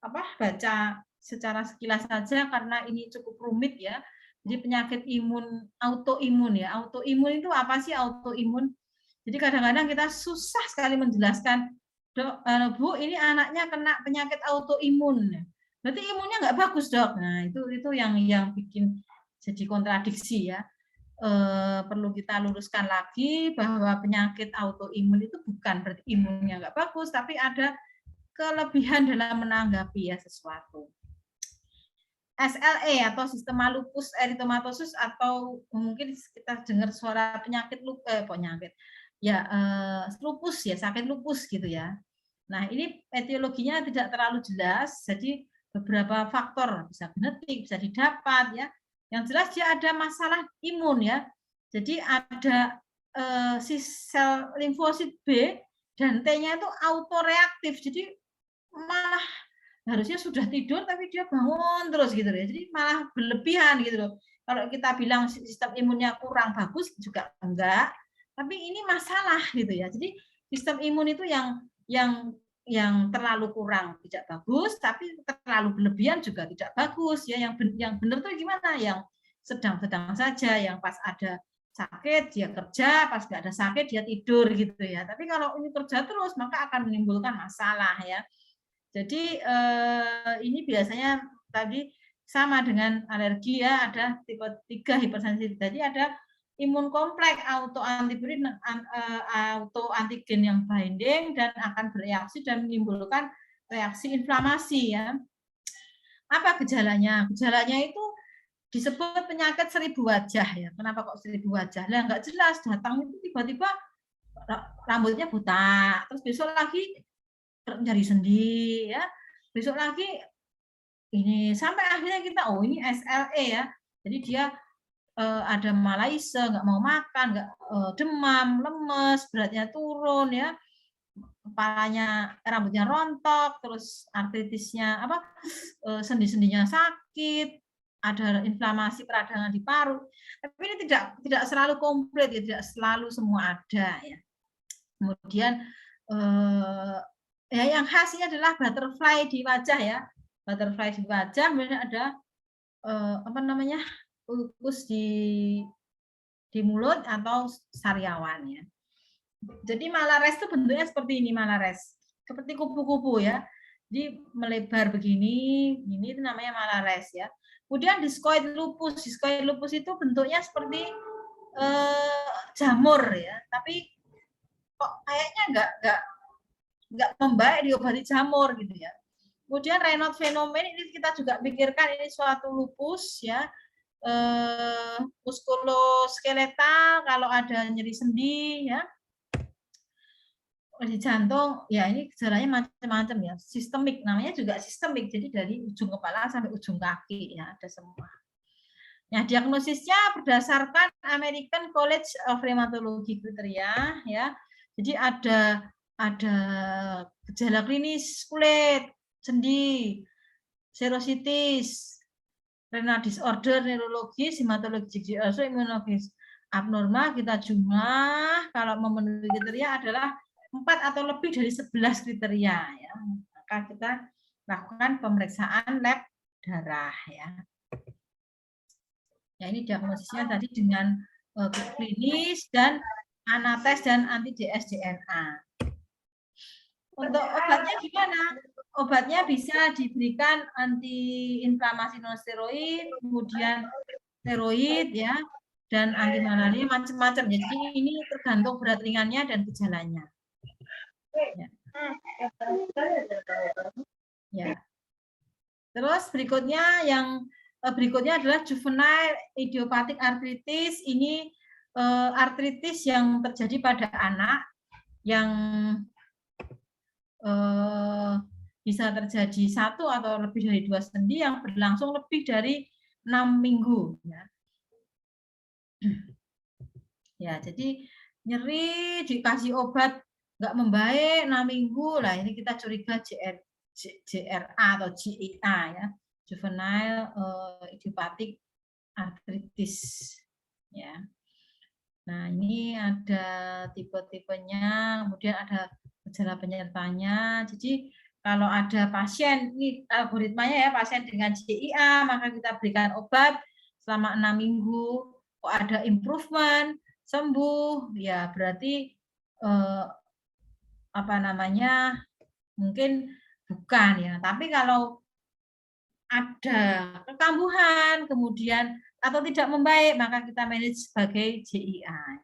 baca secara sekilas saja karena ini cukup rumit ya. Jadi penyakit imun autoimun ya. Autoimun itu apa sih autoimun? Jadi kadang-kadang kita susah sekali menjelaskan, Dok, Bu, ini anaknya kena penyakit autoimun. Berarti imunnya nggak bagus, Dok. Nah, itu yang bikin jadi kontradiksi ya. Perlu kita luruskan lagi bahwa penyakit autoimun itu bukan berarti imunnya nggak bagus, tapi ada kelebihan dalam menanggapi ya sesuatu. SLE atau sistema lupus eritematosus atau mungkin kita dengar suara lupus ya, sakit lupus gitu ya. Nah, ini etiologinya tidak terlalu jelas, jadi beberapa faktor bisa genetik, bisa didapat ya. Yang jelas dia ada masalah imun ya. Jadi ada si sel limfosit B dan T-nya itu autoreaktif. Jadi malah harusnya sudah tidur tapi dia bangun terus gitu ya. Jadi malah berlebihan gitu loh. Kalau kita bilang sistem imunnya kurang bagus juga enggak, tapi ini masalah gitu ya. Jadi Sistem imun itu yang terlalu kurang tidak bagus, tapi terlalu berlebihan juga tidak bagus ya. Yang benar tuh gimana? Yang sedang-sedang saja, yang pas ada sakit dia kerja, pas nggak ada sakit dia tidur gitu ya. Tapi kalau ini kerja terus maka akan menimbulkan masalah ya. Jadi ini biasanya tadi sama dengan alergi ya, ada tipe 3 hipersensitif. Jadi ada imun kompleks auto antigen yang binding dan akan bereaksi dan menimbulkan reaksi inflamasi ya. Apa gejalanya? Gejalanya itu disebut penyakit 1000 wajah ya. Kenapa kok 1000 wajah? Lah nggak jelas, datang itu tiba-tiba rambutnya buta, terus besok lagi nyari sendi ya. Besok lagi ini sampai akhirnya kita ini SLE ya. Jadi dia ada malaise, nggak mau makan, nggak demam, lemes, beratnya turun ya, kepalanya rambutnya rontok, terus artritisnya sendi-sendinya sakit, ada inflamasi peradangan di paru. Tapi ini tidak selalu komplit ya, tidak selalu semua ada ya. Kemudian ya yang khasnya adalah butterfly di wajah ya. Butterfly di wajah, kemudian ada ulkus di mulut atau sariawan ya. Jadi malares itu bentuknya seperti ini, malares. Seperti kupu-kupu ya. Jadi melebar begini, ini itu namanya malares ya. Kemudian discoid lupus. Discoid lupus itu bentuknya seperti jamur ya, tapi kok kayaknya nggak membaik diobati jamur gitu ya. Kemudian Raynaud fenomen ini kita juga pikirkan ini suatu lupus ya, muskuloskeletal, kalau ada nyeri sendi ya, di jantung ya, ini gejalanya macam-macam ya, sistemik, namanya juga sistemik, jadi dari ujung kepala sampai ujung kaki ya, ada semua. Nah, diagnosisnya berdasarkan American College of Rheumatology kriteria ya. Jadi ada gejala klinis kulit, sendi, serositis, renal disorder, neurologis, hematologis, imunologis. Abnormal kita jumlah kalau memenuhi kriteria adalah 4 atau lebih dari 11 kriteria ya. Maka kita lakukan pemeriksaan lab darah ya. Ya, ini diagnosisnya tadi dengan klinis dan anates dan anti dsDNA. Untuk obatnya gimana? Obatnya bisa diberikan anti-inflamasi non-steroid, kemudian steroid ya, dan anti malaria macam-macam. Jadi ini tergantung berat ringannya dan gejalanya. Ya. Ya. Terus berikutnya adalah juvenile idiopathic arthritis. Ini artritis yang terjadi pada anak yang bisa terjadi 1 atau lebih dari 2 sendi yang berlangsung lebih dari 6 minggu. Ya, jadi nyeri dikasih obat nggak membaik 6 minggu lah, ini kita curiga JRA atau JIA ya, juvenile idiopathic arthritis ya. Nah, ini ada tipe-tipenya, kemudian ada gejala penyertanya. Jadi kalau ada pasien, ini algoritmanya ya, pasien dengan JIA, maka kita berikan obat selama 6 minggu. Kok ada improvement, sembuh, ya berarti mungkin bukan ya. Tapi kalau ada kekambuhan, kemudian atau tidak membaik, maka kita manage sebagai JIA.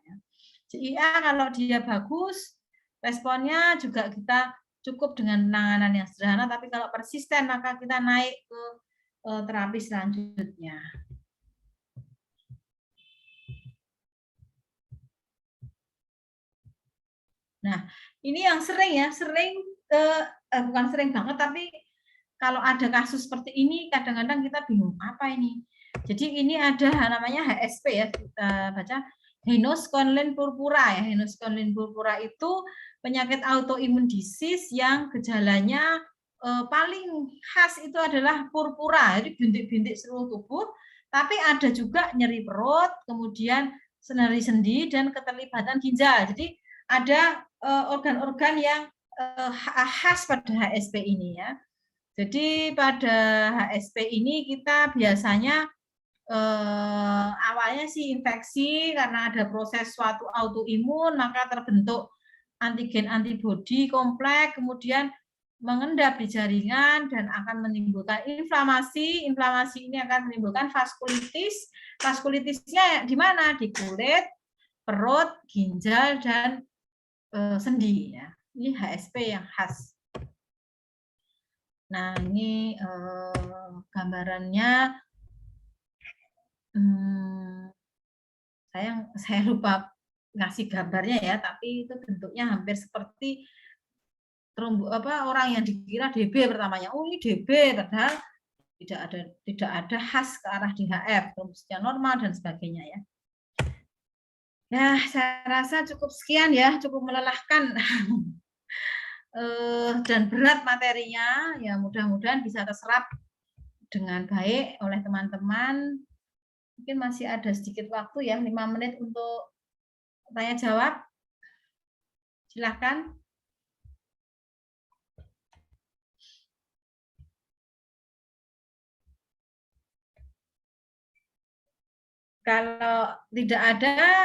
JIA kalau dia bagus, responnya juga kita cukup dengan penanganan yang sederhana, tapi kalau persisten maka kita naik ke terapi selanjutnya. Nah, ini yang bukan sering banget, tapi kalau ada kasus seperti ini, kadang-kadang kita bingung, apa ini? Jadi ini ada namanya HSP ya, kita baca Henus Conlin purpura ya. Henus Conlin purpura itu penyakit autoimun disease yang gejalanya paling khas itu adalah purpura, jadi bintik-bintik seluruh tubuh, tapi ada juga nyeri perut, kemudian nyeri sendi dan keterlibatan ginjal. Jadi ada organ-organ yang khas pada HSP ini ya. Jadi pada HSP ini kita biasanya awalnya sih infeksi karena ada proses suatu autoimun, maka terbentuk antigen antibodi kompleks, kemudian mengendap di jaringan dan akan menimbulkan inflamasi. Inflamasi ini akan menimbulkan vaskulitis. Vaskulitisnya di mana? Di kulit, perut, ginjal, dan sendi. Ya. Ini HSP yang khas. Nah, ini gambarannya. Saya lupa ngasih gambarnya ya, tapi itu bentuknya hampir seperti orang yang dikira DB pertamanya. Oh, ini DB, padahal tidak ada khas ke arah DHF, trombositnya normal dan sebagainya ya. Ya, saya rasa cukup sekian ya, cukup melelahkan dan berat materinya. Ya, mudah-mudahan bisa terserap dengan baik oleh teman-teman. Mungkin masih ada sedikit waktu ya, 5 menit untuk tanya jawab. Silakan. Kalau tidak ada